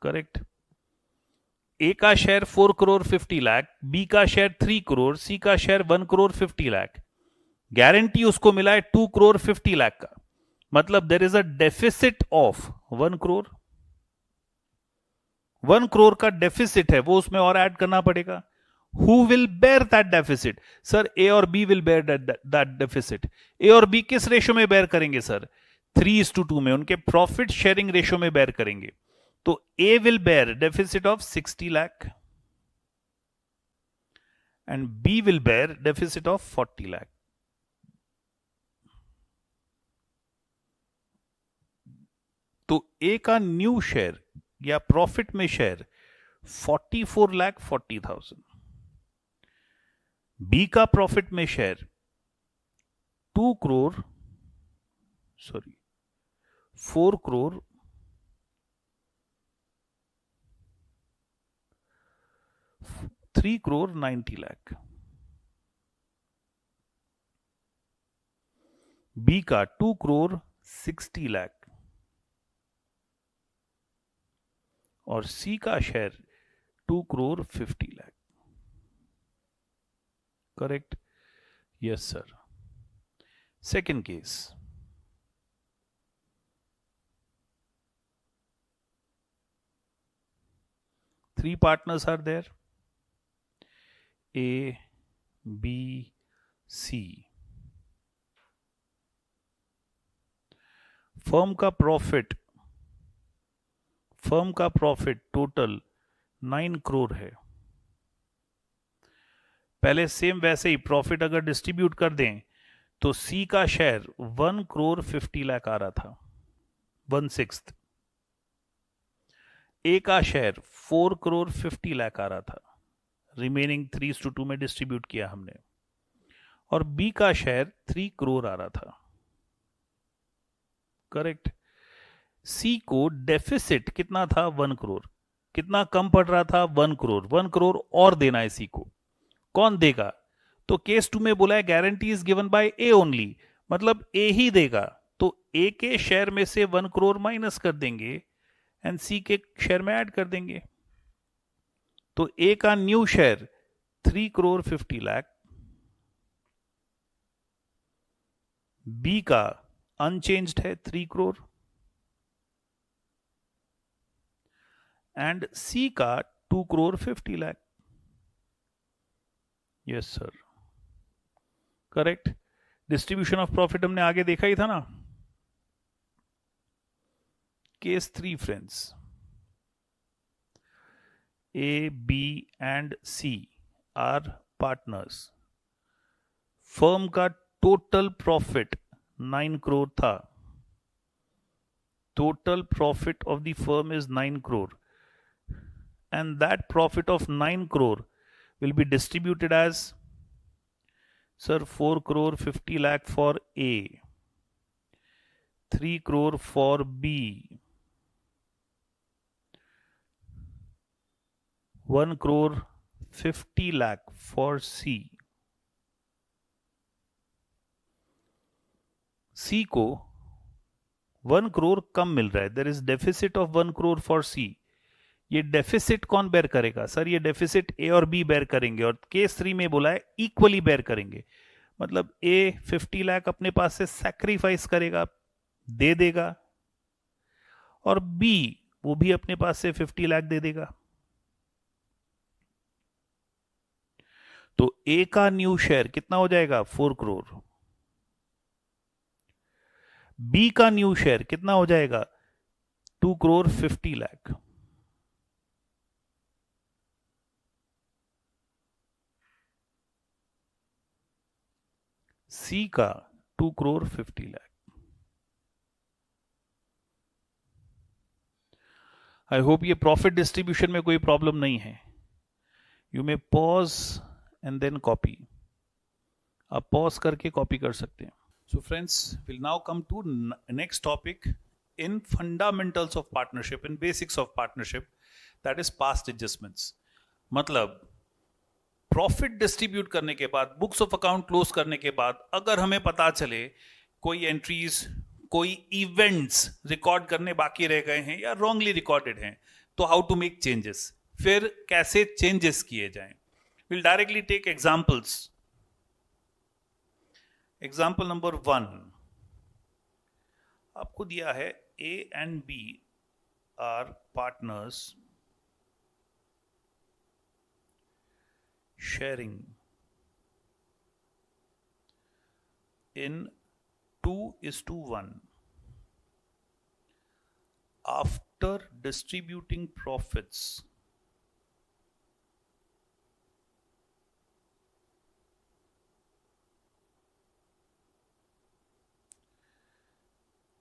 करेक्ट. ए का शेयर 4 crore 50 lakh, बी का शेयर 3 crore, सी का शेयर 1 crore 50 lakh. गारंटी उसको मिला है 2 crore 50 lakh का. मतलब there is a deficit of 1 crore. 1 crore का डेफिसिट है, वो उसमें और ऐड करना पड़ेगा. Who will bear that deficit? Sir A और B will bear that deficit. A और बी किस रेशो में बेयर करेंगे सर? 3:2 में. उनके प्रॉफिट शेयरिंग रेशो में बेयर करेंगे. तो A will bear deficit of 60 lakh and B will bear deficit of 40 lakh. तो A का न्यू शेयर या प्रॉफिट में शेयर 44 lakh 40,000. B का प्रॉफिट में share 4 crore 3 crore 90 lakh. B का 2 crore 60 lakh और C का share 2 crore 50 lakh. Correct? Yes sir. Second case. Three partners are there. A, B, C. Firm का profit total 9 crore है. पहले same वैसे ही profit अगर डिस्ट्रीब्यूट कर दें तो सी का शेयर 1 crore 50 lakh आ रहा था, 1/6. ए का शेयर 4 crore 50 lakh आ रहा था, रिमेनिंग 3:2 में डिस्ट्रीब्यूट किया हमने. और बी का शेयर 3 करोड़ आ रहा था, करेक्ट। सी को डेफिसिट कितना था, 1 करोड़। कितना कम पड़ रहा था, 1 करोड़। 1 करोड़ और देना है सी को, कौन देगा? तो केस 2 में बोला है guarantee is given by A only, मतलब ए ही देगा। तो ए के शेयर में से 1 करोड़ माइनस कर देंगे एंड सी के शेयर में ऐड कर देंगे। तो ए का new share 3 crore 50 lakh, B का अनचेंज्ड है 3 करोड़, एंड सी का 2 crore 50 lakh. Yes sir, correct. Distribution of profit हमने आगे देखा ही था ना। Case 3 friends, A B and C are partners. Firm का टोटल प्रॉफिट 9 करोड़ था। Total profit of the firm is 9 crore, and that profit of 9 crore will be distributed as, sir, 4 crore 50 lakh for A, 3 crore for B, 1 crore 50 lakh for C. C को 1 करोड़ कम मिल रहा है, there is deficit of 1 crore for C. ये deficit कौन bear करेगा? Sir ये deficit A और B bear करेंगे, और केस 3 में बोला है इक्वली बेयर करेंगे। मतलब ए 50 लाख अपने पास से सैक्रिफाइस करेगा, दे देगा, और बी वो भी अपने पास से 50 लाख दे देगा। तो ए का न्यू शेयर कितना हो जाएगा, 4 करोड़। बी का न्यू शेयर कितना हो जाएगा, 2 करोड़ 50 लाख। सी का 2 करोड़ 50 लाख। आई होप ये प्रॉफिट डिस्ट्रीब्यूशन में कोई प्रॉब्लम नहीं है। You may pause and then copy. आप पॉज करके कॉपी कर सकते हैं। So friends, will now come to next topic in fundamentals of partnership, in basics of partnership, that is past adjustments. मतलब प्रॉफिट डिस्ट्रीब्यूट करने के बाद, बुक्स ऑफ अकाउंट क्लोज करने के बाद, अगर हमें पता चले कोई एंट्रीज, कोई इवेंट्स रिकॉर्ड करने बाकी रह गए हैं या रॉन्गली रिकॉर्डेड हैं, तो हाउ टू मेक चेंजेस, फिर कैसे चेंजेस किए जाएं। Will directly take examples. Example number 1 आपको दिया है, A and B are partners sharing in 2:1. After distributing profits,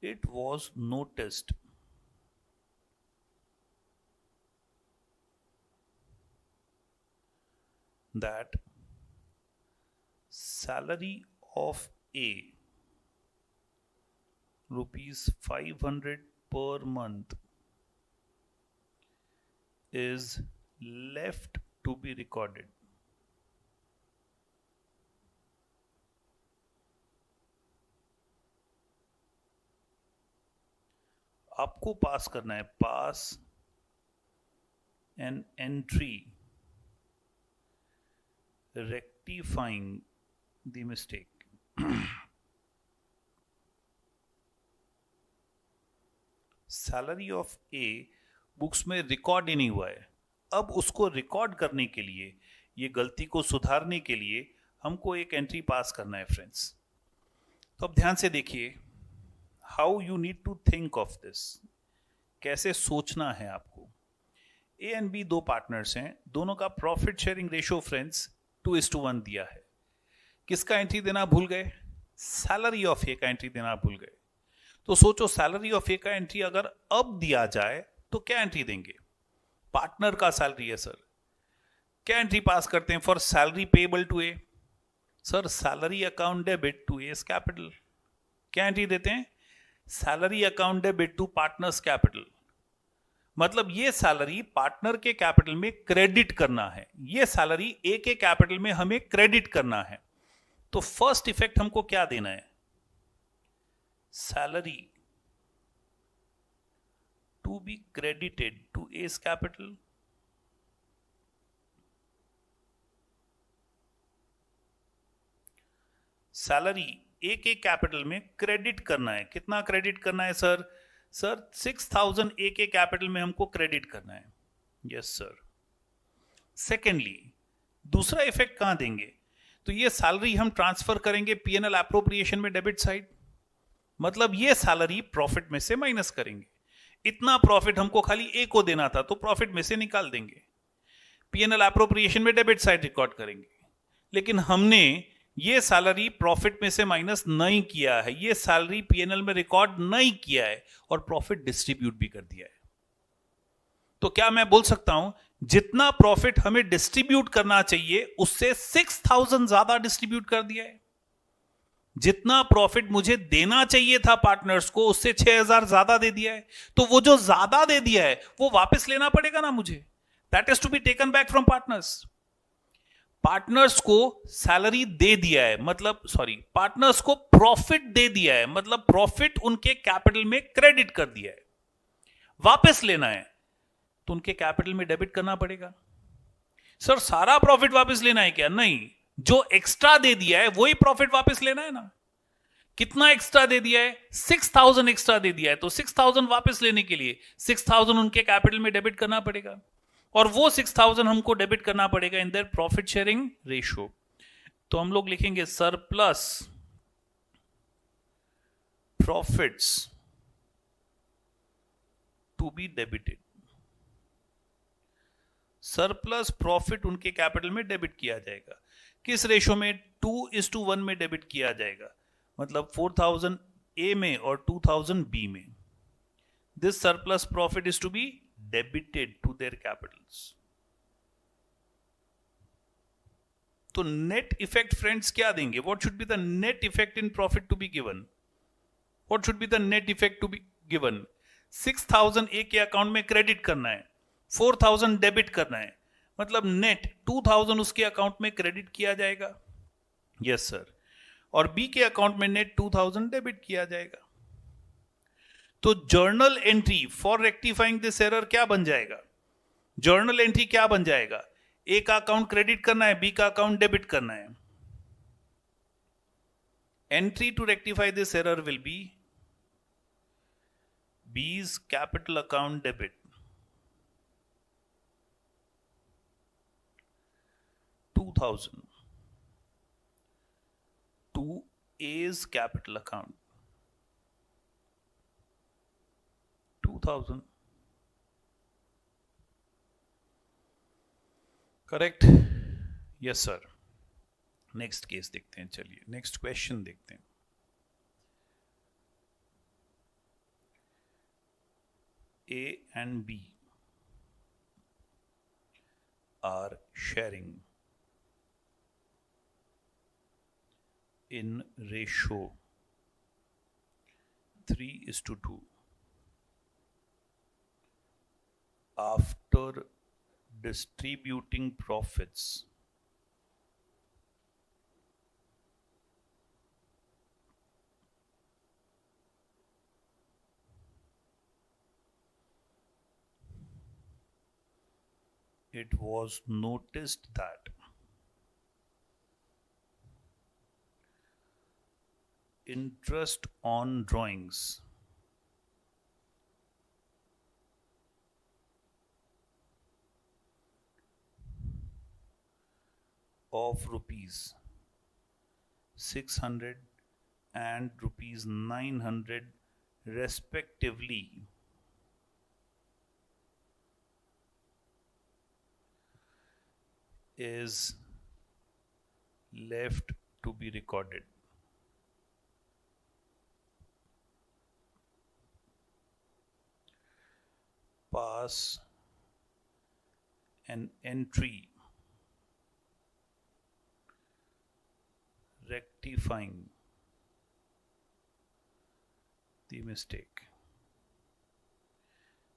it was noticed that salary of A, rupees 500 per month, is left to be recorded. आपको पास करना है, पास an entry rectifying the mistake. Salary of A books में record ही नहीं हुआ है। अब उसको record करने के लिए, ये गलती को सुधारने के लिए हमको एक एंट्री पास करना है फ्रेंड्स। तो अब ध्यान से देखिए, how you need to think of this, कैसे सोचना है आपको। ए एंड बी दो पार्टनर्स हैं, दोनों का प्रॉफिट शेयरिंग रेशियो फ्रेंड्स 2:1 दिया है। किसका एंट्री देना भूल गए? सैलरी ऑफ ए का एंट्री देना भूल गए। तो सोचो, सैलरी ऑफ ए का एंट्री अगर अब दिया जाए तो क्या एंट्री देंगे? पार्टनर का सैलरी है सर, क्या एंट्री पास करते हैं for salary payable to A? Sir salary account debit to A's capital, क्या एंट्री देते हैं? Salary account debit to partners capital, मतलब ये सैलरी पार्टनर के कैपिटल में क्रेडिट करना है, ये सैलरी ए के कैपिटल में हमें क्रेडिट करना है। तो फर्स्ट इफेक्ट हमको क्या देना है? Salary to be credited to A's capital, salary A के कैपिटल में क्रेडिट करना है। कितना क्रेडिट करना है सर? सर 6000 ए के कैपिटल में हमको क्रेडिट करना है। Yes sir. सेकेंडली दूसरा इफेक्ट कहां देंगे? तो ये सैलरी हम ट्रांसफर करेंगे पीएनएल एप्रोप्रिएशन में डेबिट साइड, मतलब ये सैलरी प्रॉफिट में से माइनस करेंगे। इतना प्रॉफिट हमको खाली ए को देना था तो प्रॉफिट में से निकाल देंगे, पीएनएल एप्रोप्रिएशन में डेबिट साइड रिकॉर्ड करेंगे। लेकिन हमने ये सैलरी प्रॉफिट में से माइनस नहीं किया है, ये सैलरी पीएनएल में रिकॉर्ड नहीं किया है और प्रॉफिट डिस्ट्रीब्यूट भी कर दिया है। तो क्या मैं बोल सकता हूं जितना प्रॉफिट हमें डिस्ट्रीब्यूट करना चाहिए उससे 6000 ज्यादा डिस्ट्रीब्यूट कर दिया है? जितना प्रॉफिट मुझे देना चाहिए था पार्टनर्स को उससे 6000 ज्यादा दे दिया है। तो वो जो ज्यादा दे दिया है वो वापस लेना पड़ेगा ना मुझे, that is to be taken back from partners. Partners को सैलरी दे दिया है, मतलब पार्टनर्स को प्रॉफिट दे दिया है, मतलब प्रॉफिट उनके कैपिटल में क्रेडिट कर दिया है। वापस लेना है तो उनके कैपिटल में डेबिट करना पड़ेगा। सर सारा प्रॉफिट वापस लेना है क्या? नहीं, जो एक्स्ट्रा दे दिया है वही प्रॉफिट वापस लेना है ना। कितना एक्स्ट्रा दे दिया है? 6000 एक्स्ट्रा दे दिया है, तो 6000 वापस लेने के लिए 6000 उनके कैपिटल में डेबिट करना पड़ेगा और वो 6000 हमको डेबिट करना पड़ेगा in their profit sharing ratio. तो हम लोग लिखेंगे surplus profits to be debited. Surplus profit उनके कैपिटल में डेबिट किया जाएगा। किस रेशो में? 2:1 में डेबिट किया जाएगा, मतलब 4000 ए में और 2000 बी में। This surplus profit is to be debited to their capitals। तो नेट इफेक्ट फ्रेंड्स क्या देंगे? What should be the net effect in profit to be given? What should be the net effect to be given? 6000 A के account में credit करना है, 4000 debit करना है, मतलब नेट 2000 उसके अकाउंट में क्रेडिट किया जाएगा। Yes sir. और बी के अकाउंट में नेट 2000 डेबिट किया जाएगा। तो journal entry for rectifying this error क्या बन जाएगा? जर्नल एंट्री क्या बन जाएगा? ए का अकाउंट क्रेडिट करना है, बी का अकाउंट डेबिट करना है। Entry to rectify this error will be B's capital account debit $2000 to A's capital account 2000। Correct? Yes sir. Next case देखते हैं, चलिए नेक्स्ट क्वेश्चन देखते हैं। A and B are sharing in ratio 3:2 after distributing profits it was noticed that interest on drawings of rupees 600 and rupees 900 respectively is left to be recorded. Pass an entry rectifying the mistake.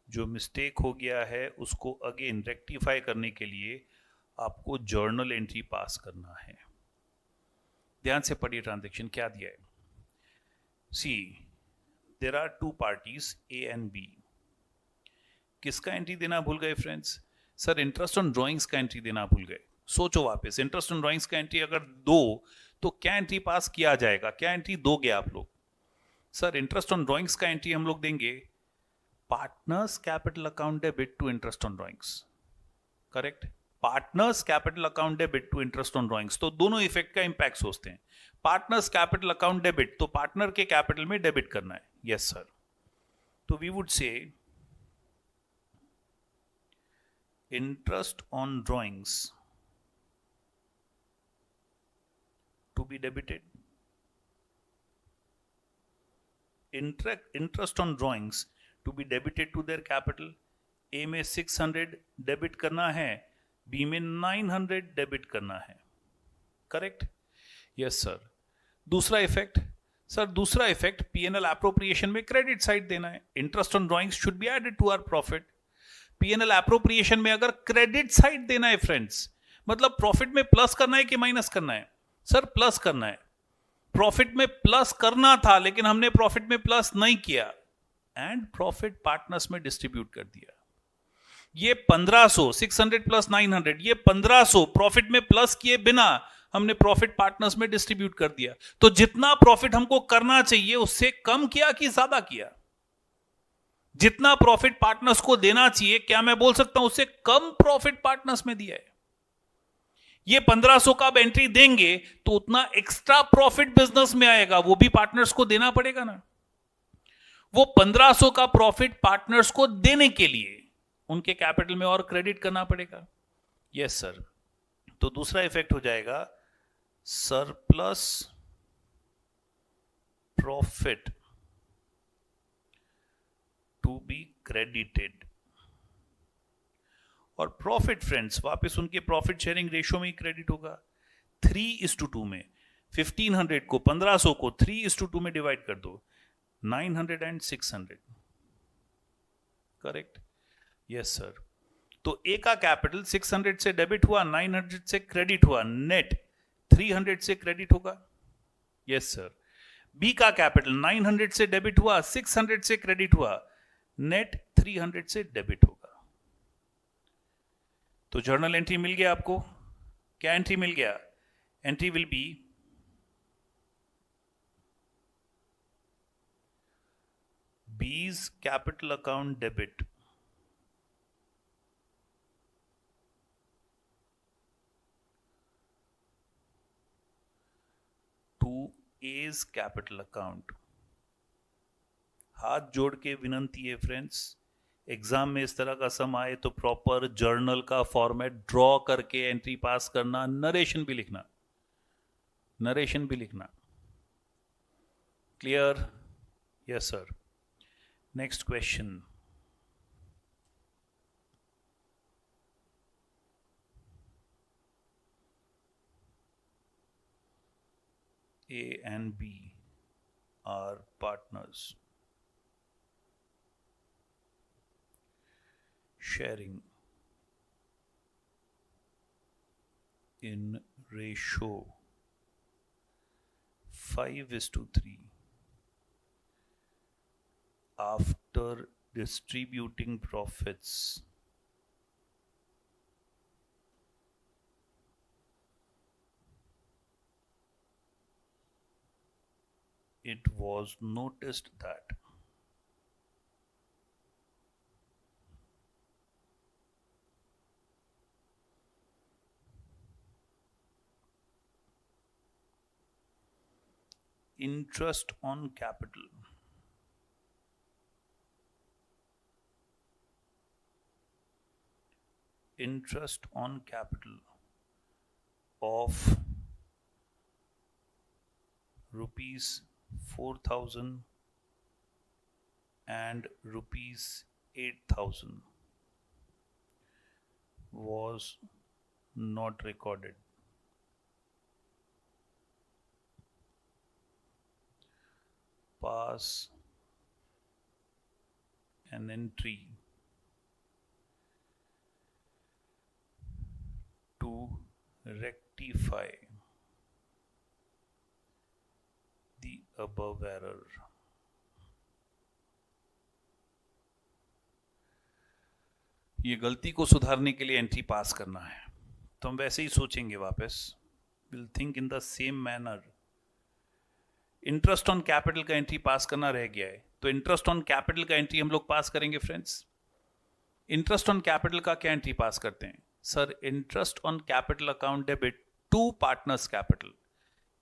जो mistake हो गया है उसको again rectify करने के लिए आपको journal entry पास करना है. ध्यान से पढ़िए ट्रांजैक्शन क्या दिया है. See there are two parties A and B. किसका एंट्री देना भूल गए friends? Sir interest on drawings का एंट्री देना भूल गए. सोचो वापस, इंटरेस्ट ऑन ड्राइंग्स का एंट्री अगर दो तो क्या एंट्री पास किया जाएगा? क्या एंट्री दोगे आप लोग? सर इंटरेस्ट ऑन ड्राइंग्स का एंट्री हम लोग देंगे partners capital account debit to interest on drawings. Correct? Partners capital account debit to interest on drawings. तो दोनों इफेक्ट का इंपैक्ट सोचते हैं. पार्टनर्स कैपिटल अकाउंट डेबिट, तो पार्टनर के कैपिटल में डेबिट करना है. Yes sir. तो we would say interest on drawings to be debited. Interest on drawings to be debited to their capital. A में 600 डेबिट करना है, B में 900 डेबिट करना है. करेक्ट? Yes sir. दूसरा इफेक्ट, सर दूसरा इफेक्ट P&L एप्रोप्रिएशन में क्रेडिट साइड देना है. Interest on drawings should be added to our profit. P&L appropriation में अगर क्रेडिट साइड देना है फ्रेंड्स, मतलब प्रॉफिट में प्लस करना है कि माइनस करना है? सर प्लस करना है. प्रॉफिट में प्लस करना था लेकिन हमने प्रॉफिट में प्लस नहीं किया एंड प्रॉफिट पार्टनर्स में डिस्ट्रीब्यूट कर दिया. ये 1500, 600 प्लस 900, ये 1500 प्रॉफिट में प्लस किए बिना हमने प्रॉफिट पार्टनर्स में डिस्ट्रीब्यूट कर दिया. तो जितना प्रॉफिट हमको करना चाहिए उससे कम किया कि ज्यादा किया? जितना प्रॉफिट पार्टनर्स को देना चाहिए, क्या मैं बोल सकता हूं उससे कम प्रॉफिट पार्टनर्स में दिया है? ये 1500 का अब एंट्री देंगे तो उतना एक्स्ट्रा प्रॉफिट बिजनेस में आएगा, वो भी पार्टनर्स को देना पड़ेगा ना. वो 1500 का प्रॉफिट पार्टनर्स को देने के लिए उनके कैपिटल में और क्रेडिट करना पड़ेगा. Yes sir. तो दूसरा इफेक्ट हो जाएगा surplus profit to be credited. और प्रॉफिट फ्रेंड्स वापस उनके प्रॉफिट शेयरिंग रेशियो में ही क्रेडिट होगा. 3:2 में 1500 को 1500 को 3:2 में डिवाइड कर दो. 900 एंड 600. करेक्ट? Yes sir. तो ए का कैपिटल 600 से डेबिट हुआ, 900 से क्रेडिट हुआ, नेट 300 से क्रेडिट होगा. Yes sir. बी का कैपिटल 900 से डेबिट हुआ, 600 से क्रेडिट हुआ, नेट 300 से डेबिट होगा. तो जर्नल एंट्री मिल गया आपको. क्या एंट्री मिल गया? Entry will be B's capital account debit to A's capital account. हाथ जोड़ के विनंती है फ्रेंड्स, एग्जाम में इस तरह का सम आए तो प्रॉपर जर्नल का फॉर्मेट ड्रॉ करके एंट्री पास करना. नरेशन भी लिखना, नरेशन भी लिखना. Clear? Yes sir. Next question. A and B are partners sharing in ratio 5:3 after distributing profits. It was noticed that interest on capital of rupees 4,000 and rupees 8,000 was not recorded. pass an entry to rectify the above error. ये गलती को सुधारने के लिए entry पास करना है, तो हम वैसे ही सोचेंगे वापस, will think in the same manner. Interest on capital का एंट्री पास करना रह गया है, तो इंटरेस्ट ऑन कैपिटल का एंट्री हम लोग पास करेंगे फ्रेंड्स. इंटरेस्ट ऑन कैपिटल का क्या एंट्री पास करते हैं sir? Interest on capital account debit to partners capital.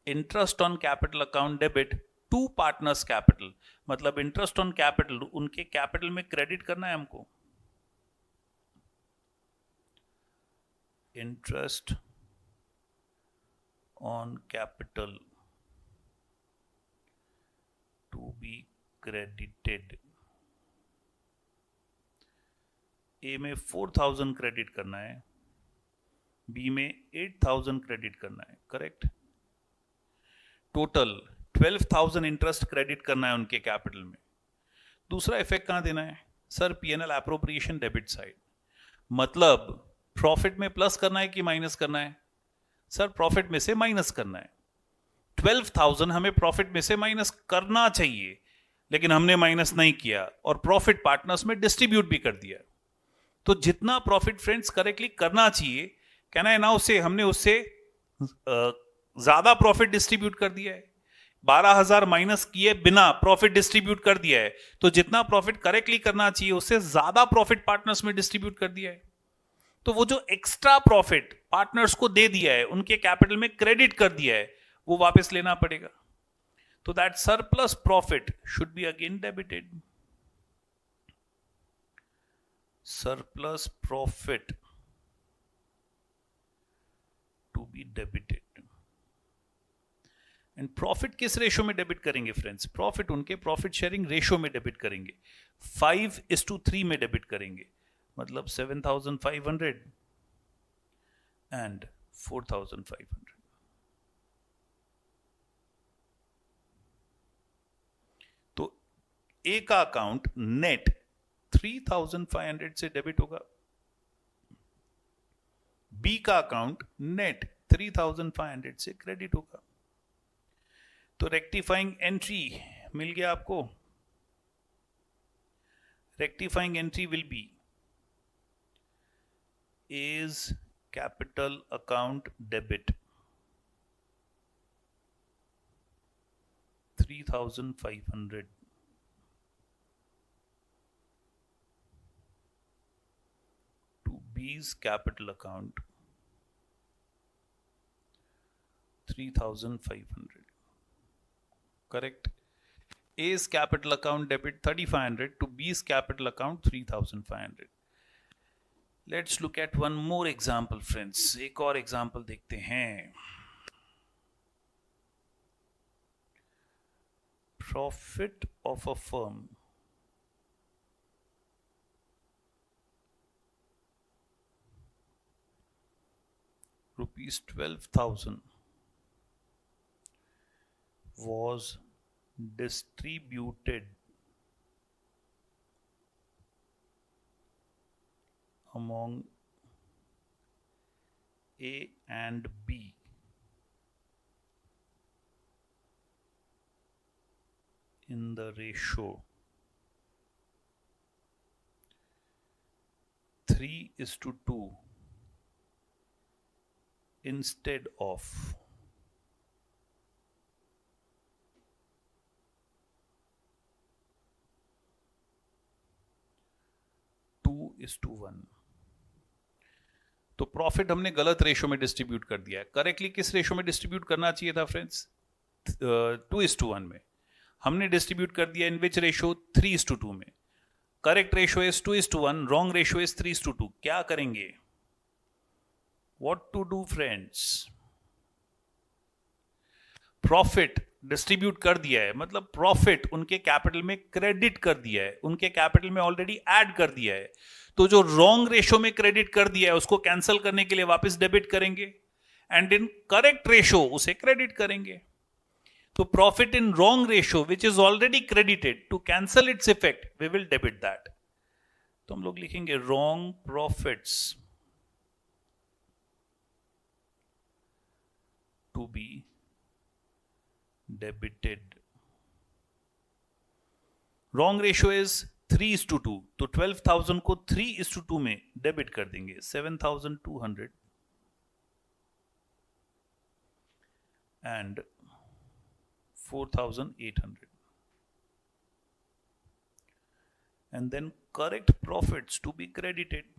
Interest on capital account debit to partners capital, मतलब इंटरेस्ट ऑन कैपिटल उनके कैपिटल में क्रेडिट करना है हमको. Interest on capital to be credited. A में 4000 credit करना है, बी में 8000 क्रेडिट करना है, करेक्ट. टोटल 12,000 इंटरेस्ट क्रेडिट करना है उनके कैपिटल में. दूसरा इफेक्ट कहां देना है sir? PNL appropriation debit side, मतलब प्रॉफिट में प्लस करना है कि माइनस करना है सर? प्रॉफिट में से माइनस करना है. 12,000 हमें प्रॉफिट में से माइनस करना चाहिए, लेकिन हमने माइनस नहीं किया और प्रॉफिट पार्टनर्स में डिस्ट्रीब्यूट भी कर दिया. तो जितना प्रॉफिट फ्रेंड्स करेक्टली करना चाहिए, कहना है ना, उससे हमने उससे ज्यादा प्रॉफिट डिस्ट्रीब्यूट कर दिया है. 12,000 माइनस किए बिना प्रॉफिट डिस्ट्रीब्यूट कर दिया है, तो जितना प्रॉफिट करेक्टली करना चाहिए उससे ज्यादा प्रॉफिट पार्टनर्स में डिस्ट्रीब्यूट कर दिया है. तो वो जो एक्स्ट्रा प्रॉफिट पार्टनर्स को दे दिया है, उनके कैपिटल में क्रेडिट कर दिया है, वो वापस लेना पड़ेगा. तो that surplus profit should be again debited. Surplus profit to be debited. And profit किस रेशो में डेबिट करेंगे फ्रेंड्स? प्रॉफिट उनके प्रॉफिट शेयरिंग रेशो में डेबिट करेंगे. 5:3 में डेबिट करेंगे, मतलब 7,500 एंड 4,500. तो ए का अकाउंट नेट 3,500 से डेबिट होगा, बी का अकाउंट नेट 3,500 से क्रेडिट होगा. तो रेक्टिफाइंग एंट्री मिल गया आपको. Rectifying entry will B A's capital account debit 3,500 to B's capital account 3,500. Correct. A's capital account debit 3,500 to B's capital account 3,500. Let's look at one more example friends. एक और example देखते हैं. Profit of a firm ₹12,000 was distributed among A and B in the ratio 3:2 instead of 2:1. तो profit हमने गलत ratio में distribute कर दिया है. करेक्टली किस रेशो में डिस्ट्रीब्यूट करना चाहिए था फ्रेंड्स? 2:1 में. हमने डिस्ट्रीब्यूट कर दिया इन विच रेशो? 3:2 में. Correct ratio is 2:1, wrong ratio is 3:2. क्या करेंगे? What to do friends? Profit distribute कर दिया है, मतलब प्रॉफिट उनके कैपिटल में क्रेडिट कर दिया है, उनके कैपिटल में ऑलरेडी ऐड कर दिया है. तो जो रॉन्ग रेशो में क्रेडिट कर दिया है उसको कैंसिल करने के लिए वापस डेबिट करेंगे, एंड इन करेक्ट रेशो उसे क्रेडिट करेंगे. तो profit in wrong ratio which is already credited, to cancel its effect we will debit that. तो हम लोग लिखेंगे wrong profits to be debited. Wrong ratio is 3:2, तो 12,000 को 3:2 में डेबिट कर देंगे. 7,200 and 4,800. And then correct profits to be credited.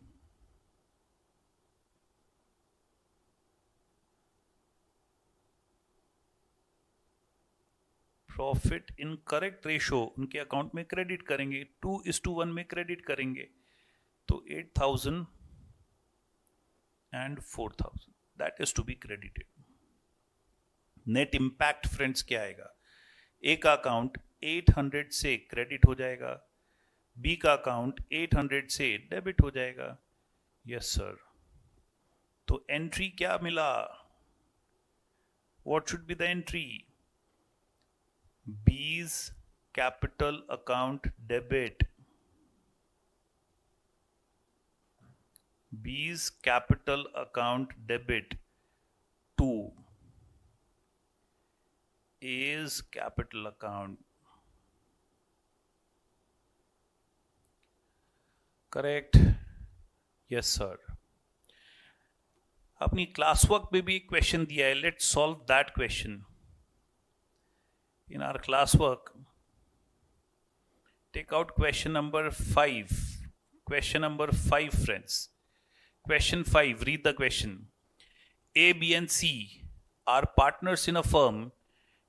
Profit in correct ratio उनके अकाउंट में क्रेडिट करेंगे. 2:1 में क्रेडिट करेंगे. तो 8,000 and 4,000 that is to be credited. Net impact friends क्या आएगा? ए का अकाउंट 800 से क्रेडिट हो जाएगा, बी का अकाउंट 800 से डेबिट हो जाएगा. Yes sir. तो एंट्री क्या मिला? What should be the entry? B's capital account debit. B's capital account debit to A's capital account. Correct? Yes, sir. अपनी क्लास वर्क में भी एक क्वेश्चन दिया है. Let's solve that question. In our classwork, take out question number 5. Question number 5, friends. Question 5, read the question. A, B and C are partners in a firm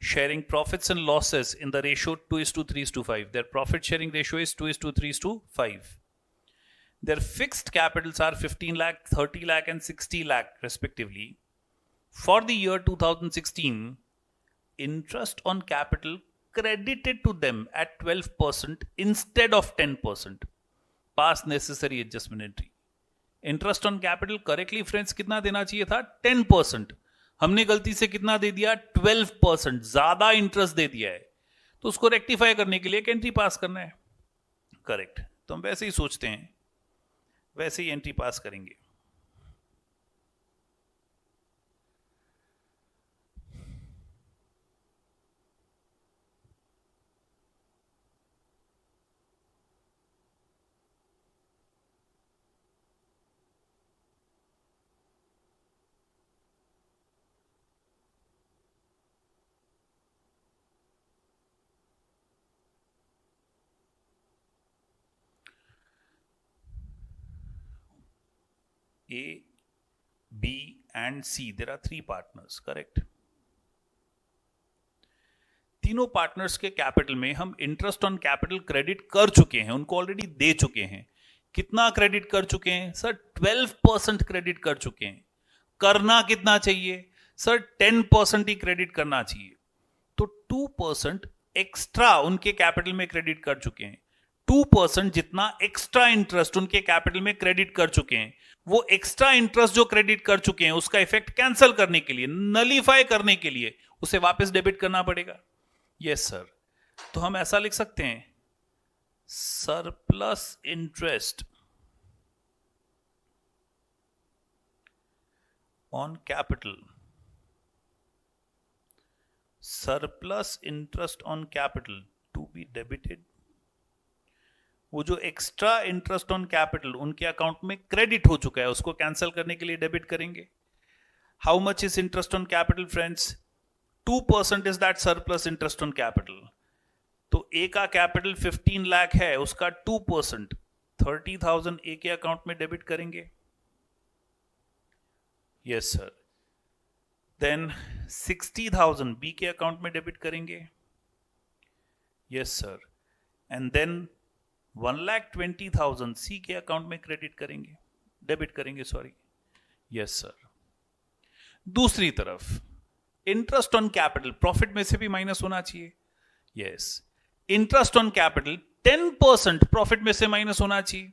sharing profits and losses in the ratio 2:3:5. Their profit sharing ratio is 2:3:5. Their fixed capitals are 15 lakh, 30 lakh and 60 lakh respectively. For the year 2016, interest on capital credited to them at 12% instead of 10%. Pass necessary adjustment entry. Interest on capital correctly friends कितना देना चाहिए था? 10%. हमने गलती से कितना दे दिया? 12%. ज्यादा इंटरेस्ट दे दिया है. तो उसको रेक्टिफाई करने के लिए एक एंट्री पास करना है. करेक्ट. तो हम वैसे ही सोचते हैं, वैसे ही एंट्री पास करेंगे. A, B and C, there are 3 partners, correct? तीनों पार्टनर्स के कैपिटल में हम इंटरेस्ट ऑन कैपिटल क्रेडिट कर चुके हैं, उनको ऑलरेडी दे चुके हैं. कितना क्रेडिट कर चुके हैं सर? 12% क्रेडिट कर चुके हैं. करना कितना चाहिए सर? 10% ही क्रेडिट करना चाहिए. तो 2% एक्स्ट्रा उनके कैपिटल में क्रेडिट कर चुके हैं. 2% जितना एक्स्ट्रा इंटरेस्ट उनके कैपिटल में क्रेडिट कर चुके हैं, वो एक्स्ट्रा इंटरेस्ट जो क्रेडिट कर चुके हैं उसका इफेक्ट कैंसिल करने के लिए, नलीफाई करने के लिए उसे वापस डेबिट करना पड़ेगा. Yes sir. तो हम ऐसा लिख सकते हैं, surplus interest on capital, surplus interest on capital to be debited. वो जो एक्स्ट्रा इंटरेस्ट ऑन कैपिटल उनके अकाउंट में क्रेडिट हो चुका है उसको कैंसिल करने के लिए डेबिट करेंगे. How much is interest on capital friends? 2% is that surplus interest on capital. तो ए का कैपिटल 15 लाख है, उसका 2% 30,000 ए के अकाउंट में डेबिट करेंगे. Yes sir. देन 60,000 बी के अकाउंट में डेबिट करेंगे. Yes sir. एंड देन 1,20,000 सी के अकाउंट में क्रेडिट करेंगे, डेबिट करेंगे, सॉरी. Yes sir. दूसरी तरफ इंटरेस्ट ऑन कैपिटल प्रॉफिट में से भी माइनस होना चाहिए. Yes. Interest on capital 10% profit में से माइनस होना चाहिए.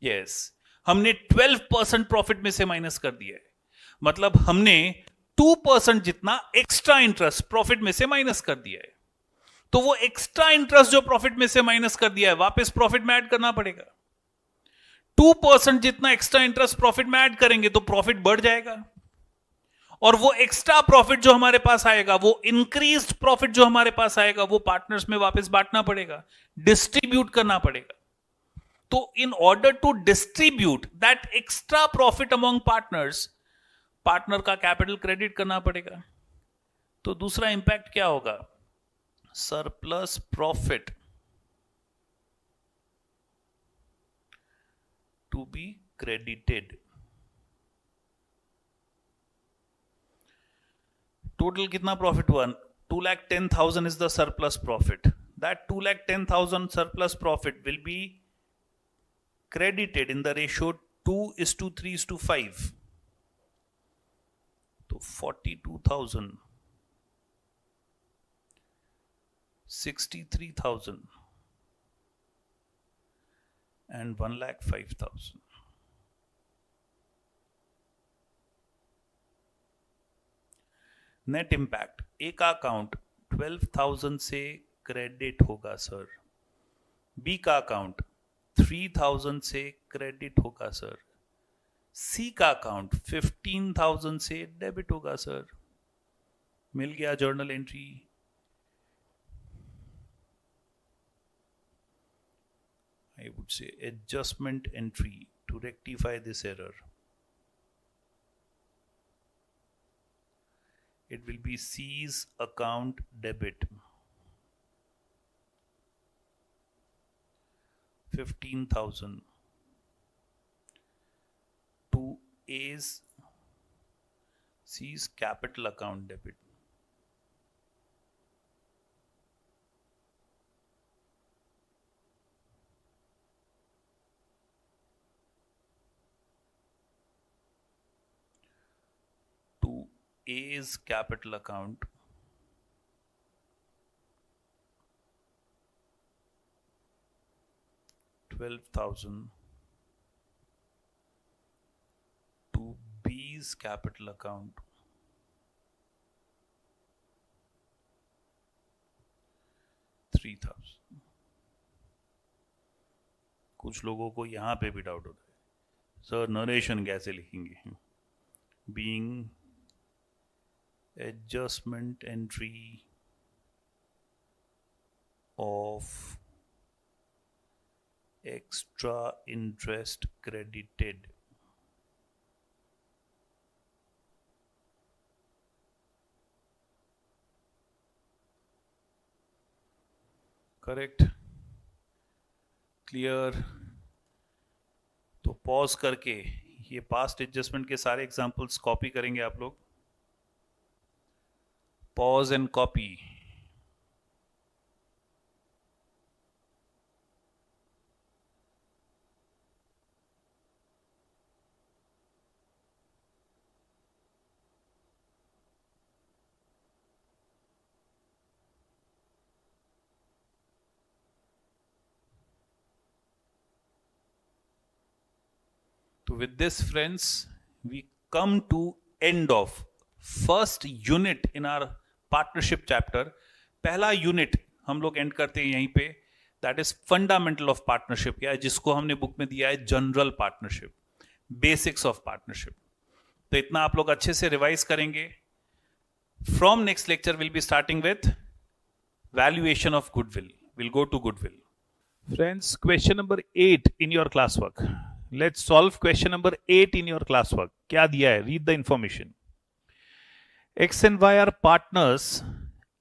यस. हमने 12% प्रॉफिट में से माइनस कर दिया है. मतलब हमने 2% जितना एक्स्ट्रा इंटरेस्ट प्रॉफिट में से माइनस कर दिया है, तो वो एक्स्ट्रा इंटरेस्ट जो प्रॉफिट में से माइनस कर दिया है वापस प्रॉफिट में ऐड करना पड़ेगा। 2% जितना एक्स्ट्रा इंटरेस्ट प्रॉफिट में ऐड करेंगे तो प्रॉफिट बढ़ जाएगा, और वो एक्स्ट्रा प्रॉफिट जो हमारे पास आएगा, वो इंक्रीज्ड प्रॉफिट जो हमारे पास आएगा, वो पार्टनर्स में वापस बांटना पड़ेगा, डिस्ट्रीब्यूट करना पड़ेगा। तो in order to distribute that extra profit among partners, partner का कैपिटल क्रेडिट करना पड़ेगा। तो दूसरा इंपैक्ट क्या होगा? Surplus profit to be credited. Total कितना प्रॉफिट हुआ? 2,10,000 is the surplus profit. That 2,10,000 surplus profit will be credited in the ratio 2:3:5. तो 42,000, 63,000 and 1,05,000. नेट इंपैक्ट, ए का अकाउंट 12,000 से क्रेडिट होगा सर, बी का अकाउंट 3,000 से क्रेडिट होगा सर, सी का अकाउंट 15,000 से डेबिट होगा सर। मिल गया journal entry. I would say adjustment entry to rectify this error. It will be C's account debit 15,000 to A's C's capital account debit. A's capital account $12,000 to B's capital account $3,000. कुछ लोगों को यहां पे भी doubt होता है, sir narration कैसे लिखेंगे? Being adjustment entry of extra interest credited. Correct, clear? तो पॉज करके ये पास्ट एडजस्टमेंट के सारे एग्जांपल्स कॉपी करेंगे आप लोग। Pause and copy. So with this friends, we come to end of first unit in our partnership chapter. पहला unit हम लोग एंड करते हैं यहीं पे, that is fundamental of partnership, क्या है जिसको हमने बुक में दिया है general partnership, basics of partnership. तो इतना आप लोग अच्छे से रिवाइज करेंगे। From next lecture will be starting with valuation of goodwill, will go to goodwill. Friends, question number 8 in your class work. Let's solve question number 8 in your class work. क्या दिया है? Read the information. X and Y are partners.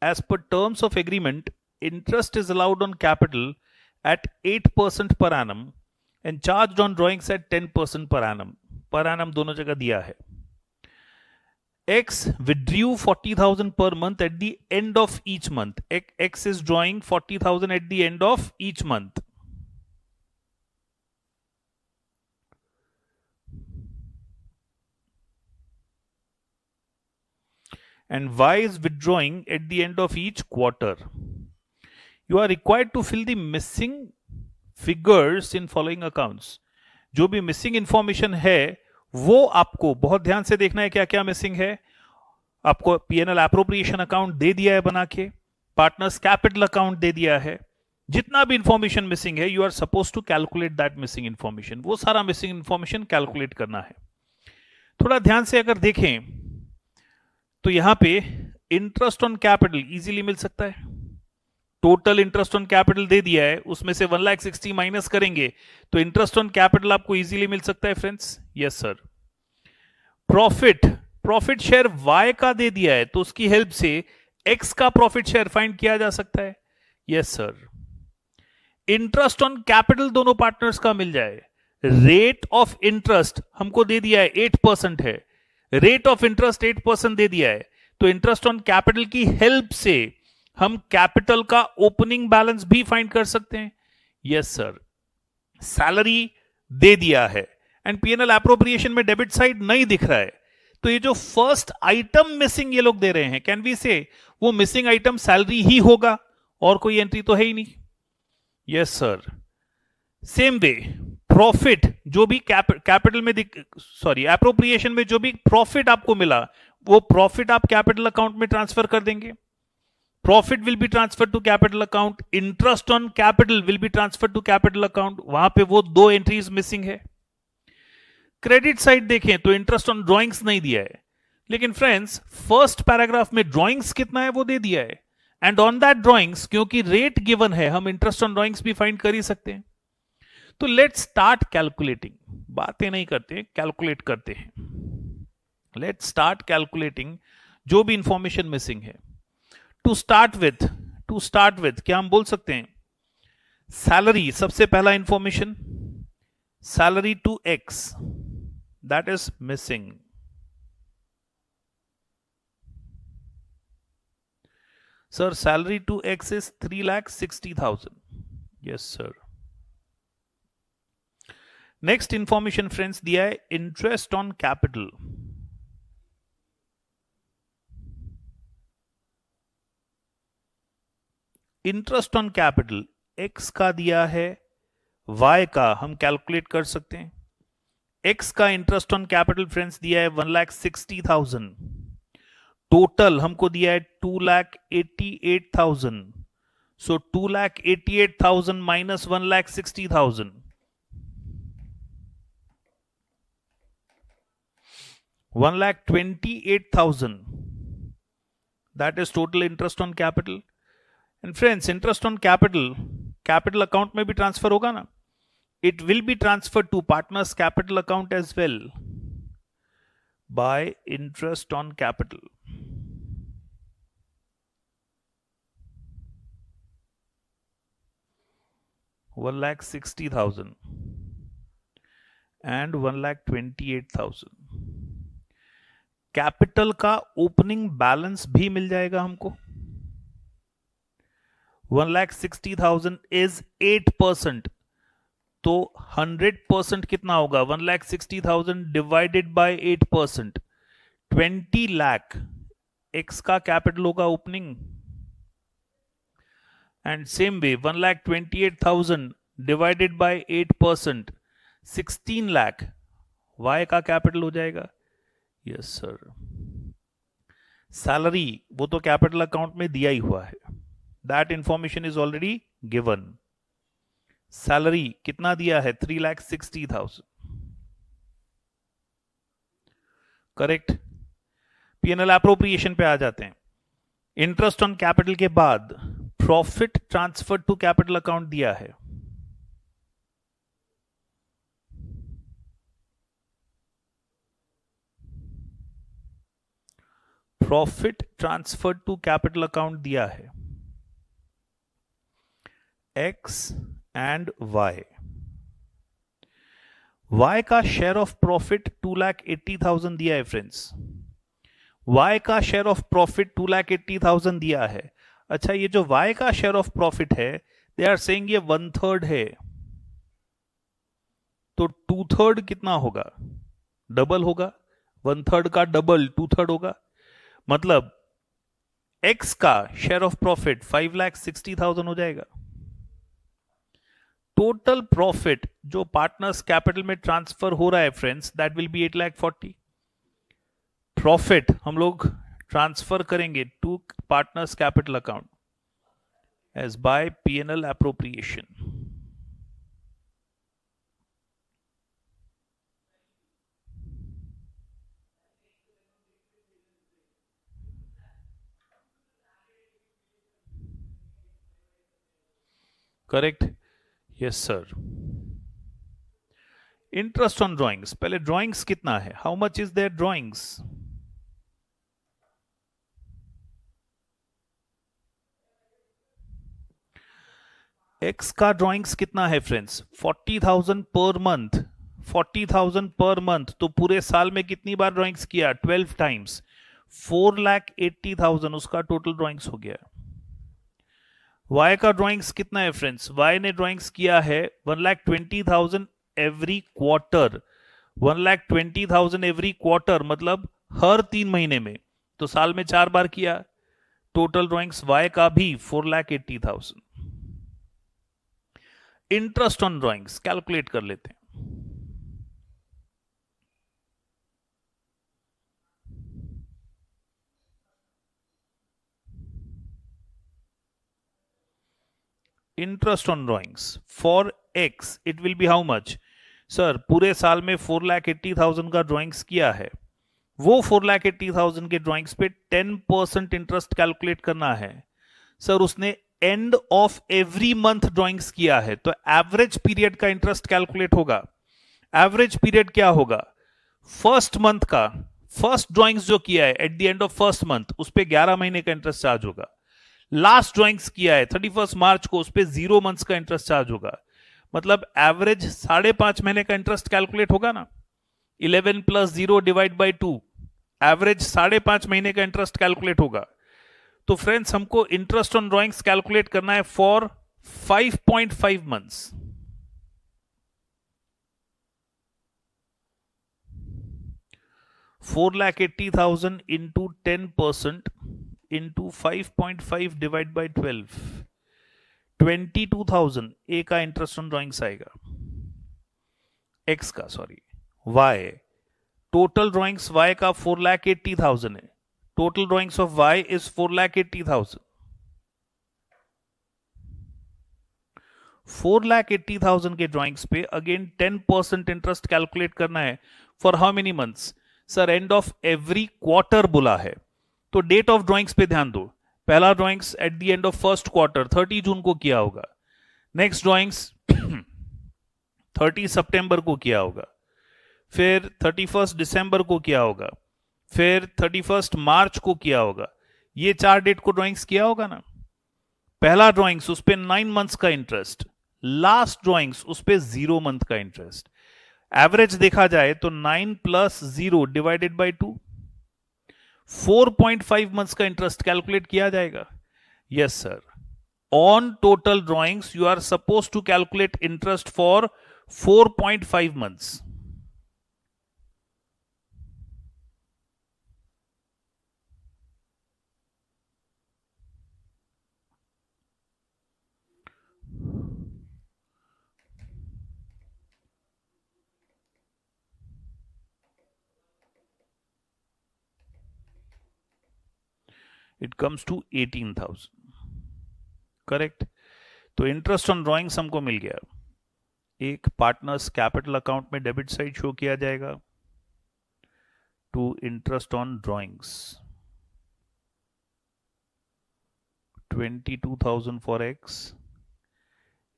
As per terms of agreement, interest is allowed on capital at 8% per annum and charged on drawings at 10% per annum. Per annum दोनों जगह दिया है। X withdrew 40,000 per month at the end of each month. X is drawing 40,000 at the end of each month. And Y is withdrawing at the end of each quarter. You are required to fill the missing figures in following accounts. जो भी missing information है वो आपको बहुत ध्यान से देखना है, क्या क्या मिसिंग है। आपको पीएनएल एप्रोप्रिएशन अकाउंट दे दिया है बना के, पार्टनर्स कैपिटल अकाउंट दे दिया है, जितना भी इंफॉर्मेशन मिसिंग है you are suppose to calculate that missing information, वो सारा मिसिंग इंफॉर्मेशन कैलकुलेट करना है। थोड़ा ध्यान से अगर देखें तो यहां पे इंटरेस्ट ऑन कैपिटल इजीली मिल सकता है। टोटल इंटरेस्ट ऑन कैपिटल दे दिया है, उसमें से 1,60,000 माइनस करेंगे तो इंटरेस्ट ऑन कैपिटल आपको इजीली मिल सकता है friends. Yes sir. Profit share Y का दे दिया है तो उसकी हेल्प से एक्स का प्रॉफिट शेयर फाइंड किया जा सकता है। Yes sir. Interest on capital दोनों पार्टनर्स का मिल जाए, रेट ऑफ इंटरेस्ट हमको दे दिया है 8% है, रेट ऑफ इंटरेस्ट 8% दे दिया है, तो इंटरेस्ट ऑन कैपिटल की हेल्प से हम कैपिटल का ओपनिंग बैलेंस भी फाइंड कर सकते हैं। Yes sir. सैलरी दे दिया है एंड पीएनएल एप्रोप्रिएशन में डेबिट साइड नहीं दिख रहा है, तो ये जो फर्स्ट आइटम मिसिंग ये लोग दे रहे हैं, कैन वी से वो मिसिंग आइटम सैलरी ही होगा और कोई एंट्री तो है ही नहीं। Yes sir. Same way profit जो भी कैपिटल में एप्रोप्रिएशन में जो भी प्रॉफिट आपको मिला वो प्रॉफिट आप कैपिटल अकाउंट में ट्रांसफर कर देंगे। Profit will be transfer to capital account, interest on capital will be transfer to capital account, वहां पे वो दो एंट्रीज मिसिंग है। क्रेडिट साइड देखें तो इंटरेस्ट ऑन ड्रॉइंग्स नहीं दिया है, लेकिन फ्रेंड्स फर्स्ट पैराग्राफ में ड्रॉइंग्स कितना है वो दे दिया है, एंड ऑन दैट ड्रॉइंग्स क्योंकि रेट गिवन है हम इंटरेस्ट ऑन ड्रॉइंग्स भी फाइंड कर ही सकते हैं। तो लेट्स स्टार्ट कैलकुलेटिंग, बातें नहीं करते कैलकुलेट करते हैं। लेट्स स्टार्ट कैलकुलेटिंग जो भी इंफॉर्मेशन मिसिंग है। टू स्टार्ट विथ क्या हम बोल सकते हैं, सैलरी सबसे पहला information, salary to X that is missing. Sir salary to X is 3,60,000। Yes sir. Next information friends दिया है interest on capital. Interest on capital X का दिया है, वाई का हम कैलकुलेट कर सकते हैं। एक्स का इंटरेस्ट ऑन कैपिटल फ्रेंड्स दिया है 1,60,000, टोटल हमको दिया है 2,88,000, सो 2,88,000 minus 1,60,000, 1,28,000, that is total interest on capital. And friends, interest on capital account में भी ट्रांसफर होगा ना, it will be transferred to partners capital account as well by interest on capital. $1,60,000 and 1,28,000. Capital का opening balance भी मिल जाएगा हमको। 1,60,000 is 8%, तो 100% कितना होगा, 1,60,000 डिवाइडेड बाय 8%, 20 लाख एक्स का कैपिटल होगा opening. And same way 1,28,000 divided by 8%, 16 lakh Y का कैपिटल हो जाएगा। Yes sir. सैलरी वो तो कैपिटल अकाउंट में दिया ही हुआ है, that information is already given. Salary कितना दिया है, 3,60,000, करेक्ट। पीएनएल एप्रोप्रिएशन पे आ जाते हैं। इंटरेस्ट ऑन कैपिटल के बाद profit transfer to capital account दिया है, profit transfer to capital account दिया है एक्स एंड वाई। वाई का शेयर ऑफ प्रॉफिट 2,80,000 दिया है फ्रेंड्स, वाई का शेयर ऑफ प्रॉफिट 2,80,000 दिया है। अच्छा, ये जो वाई का शेयर ऑफ प्रॉफिट है दे आर सेइंग ये 1/3 है, तो 2/3 कितना होगा, डबल होगा। 1/3 का डबल 2/3 होगा, मतलब एक्स का शेयर ऑफ प्रॉफिट 5,60,000 हो जाएगा। टोटल प्रॉफिट जो पार्टनर्स कैपिटल में ट्रांसफर हो रहा है friends that will be 8,40,000। Profit हम लोग ट्रांसफर करेंगे to partners capital account as by P&L appropriation. Correct, yes sir. Interest on drawings, पहले ड्राइंग्स कितना है, how much is their drawings? X का ड्राइंग्स कितना है friends? 40,000 per month. 40,000 per month, तो पूरे साल में कितनी बार ड्राइंग्स किया? 12 टाइम्स। 4,80,000 उसका टोटल ड्राइंग्स हो गया। वाई का ड्राइंग्स कितना है फ्रेंड्स? वाई ने ड्राइंग्स किया है 1,20,000 एवरी क्वार्टर। 1,20,000 एवरी क्वार्टर मतलब हर 3 महीने में, तो साल में 4 बार किया। टोटल ड्राइंग्स वाई का भी 4,80,000। इंटरेस्ट ऑन ड्राइंग्स कैलकुलेट कर लेते हैं। Interest on drawings for x it will B how much? Sir पूरे साल में 4,80,000 का ड्राइंग्स किया है, वो 4,80,000 के ड्राइंग्स पे 10% इंटरेस्ट कैलकुलेट करना है। सर उसने end of every month drawings किया है, तो एवरेज पीरियड का इंटरेस्ट कैलकुलेट होगा। एवरेज पीरियड क्या होगा? फर्स्ट मंथ का, फर्स्ट ड्राइंग्स जो किया है at the end of first month, उस पे 11 महीने का इंटरेस्ट चार्ज होगा। लास्ट ड्राइंग्स किया है 31 मार्च को, उस पे 0 मंथ्स का इंटरेस्ट चार्ज होगा। मतलब एवरेज 5.5 महीने का इंटरेस्ट कैलकुलेट होगा ना। 11 + 0 डिवाइड बाई 2, एवरेज 5.5 महीने का इंटरेस्ट कैलकुलेट होगा। तो फ्रेंड्स हमको इंटरेस्ट ऑन ड्राइंग्स कैलकुलेट करना है for 5.5 months. $4,80,000 into 10% into 5.5 divide by 12, 22,000 ए का इंटरेस्ट ऑन ड्राइंग्स आएगा। एक्स का, sorry Y, total drawings Y का 4,80,000 है। Total drawings of Y is 4,80,000। 4,80,000 के ड्राइंग्स पे अगेन 10% इंटरेस्ट कैलकुलेट करना है for how many months? Sir end of every quarter बोला है, तो डेट ऑफ ड्राइंग्स पे ध्यान दो। पहला drawings at the end of first quarter 30 जून को किया होगा। नेक्स्ट ड्राइंग्स 30 सितंबर को किया होगा, फिर 31 दिसंबर को किया होगा, फिर 31 मार्च को किया होगा। ये 4 डेट को ड्राइंग्स किया होगा ना। पहला ड्राइंग्स उस पे 9 मंथ्स का इंटरेस्ट, लास्ट ड्राइंग्स उस पे 0 मंथ का इंटरेस्ट। एवरेज देखा जाए तो 9 + 0 डिवाइडेड बाई 2, 4.5 मंथ्स का इंटरेस्ट कैलकुलेट किया जाएगा। Yes sir, on total drawings you are suppose to calculate interest for 4.5 months. It comes to 18,000। Correct. तो इंटरेस्ट ऑन ड्राइंग्स हमको मिल गया। एक पार्टनर्स कैपिटल अकाउंट में डेबिट साइड शो किया जाएगा to interest on drawings 22,000 for X,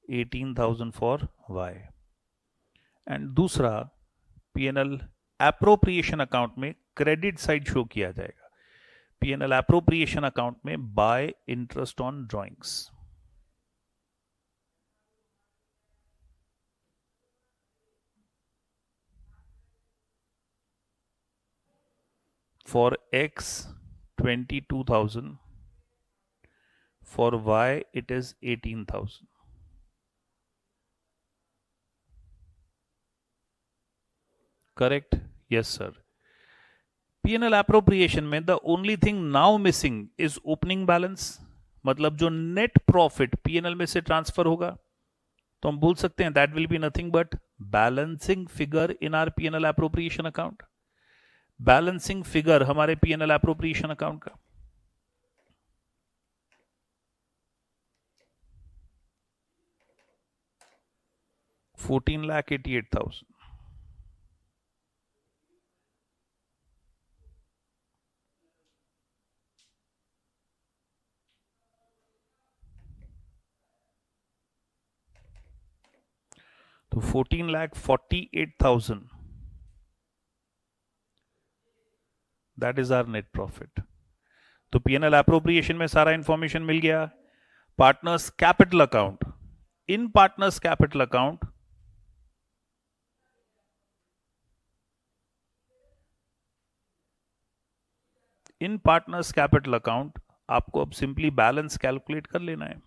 18,000 for Y. And दूसरा P&L appropriation account में क्रेडिट साइड शो किया जाएगा। P&L एप्रोप्रिएशन अकाउंट में bye interest on drawings. For X 22,000, for Y it is 18,000. Correct? Yes sir. P&L appropriation में the only thing now missing is opening balance, मतलब जो net profit P&L में से transfer होगा, तो हम बोल सकते हैं that will be nothing but balancing figure in our P&L appropriation account. Balancing figure हमारे P&L एप्रोप्रिएशन अकाउंट का, $14,88,000. तो 14,48,000, that is our net profit. तो P&L एप्रोप्रिएशन में सारा इंफॉर्मेशन मिल गया. Partners capital account, in partners capital account आपको अब सिंपली बैलेंस कैलकुलेट कर लेना है.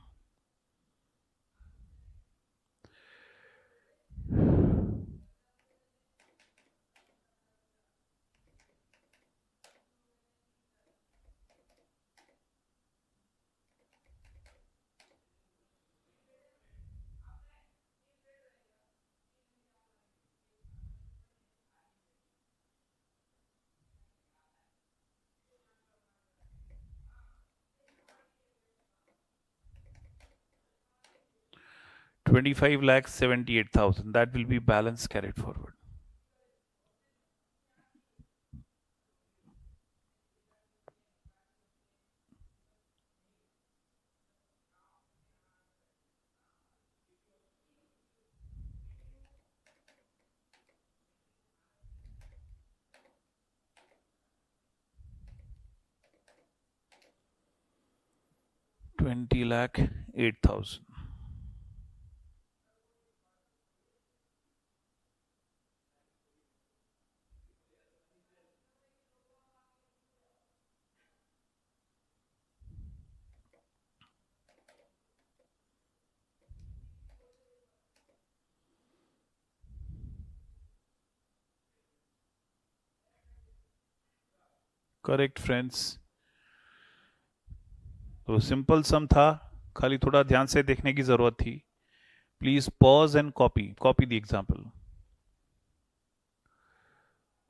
$25,78,000, that will be balance carried forward. $20,08,000. Correct friends. तो सिंपल सम था, खाली थोड़ा ध्यान से देखने की जरूरत थी. Please pause and copy the example.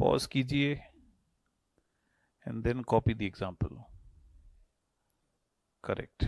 Pause कीजिए and then copy the example. Correct.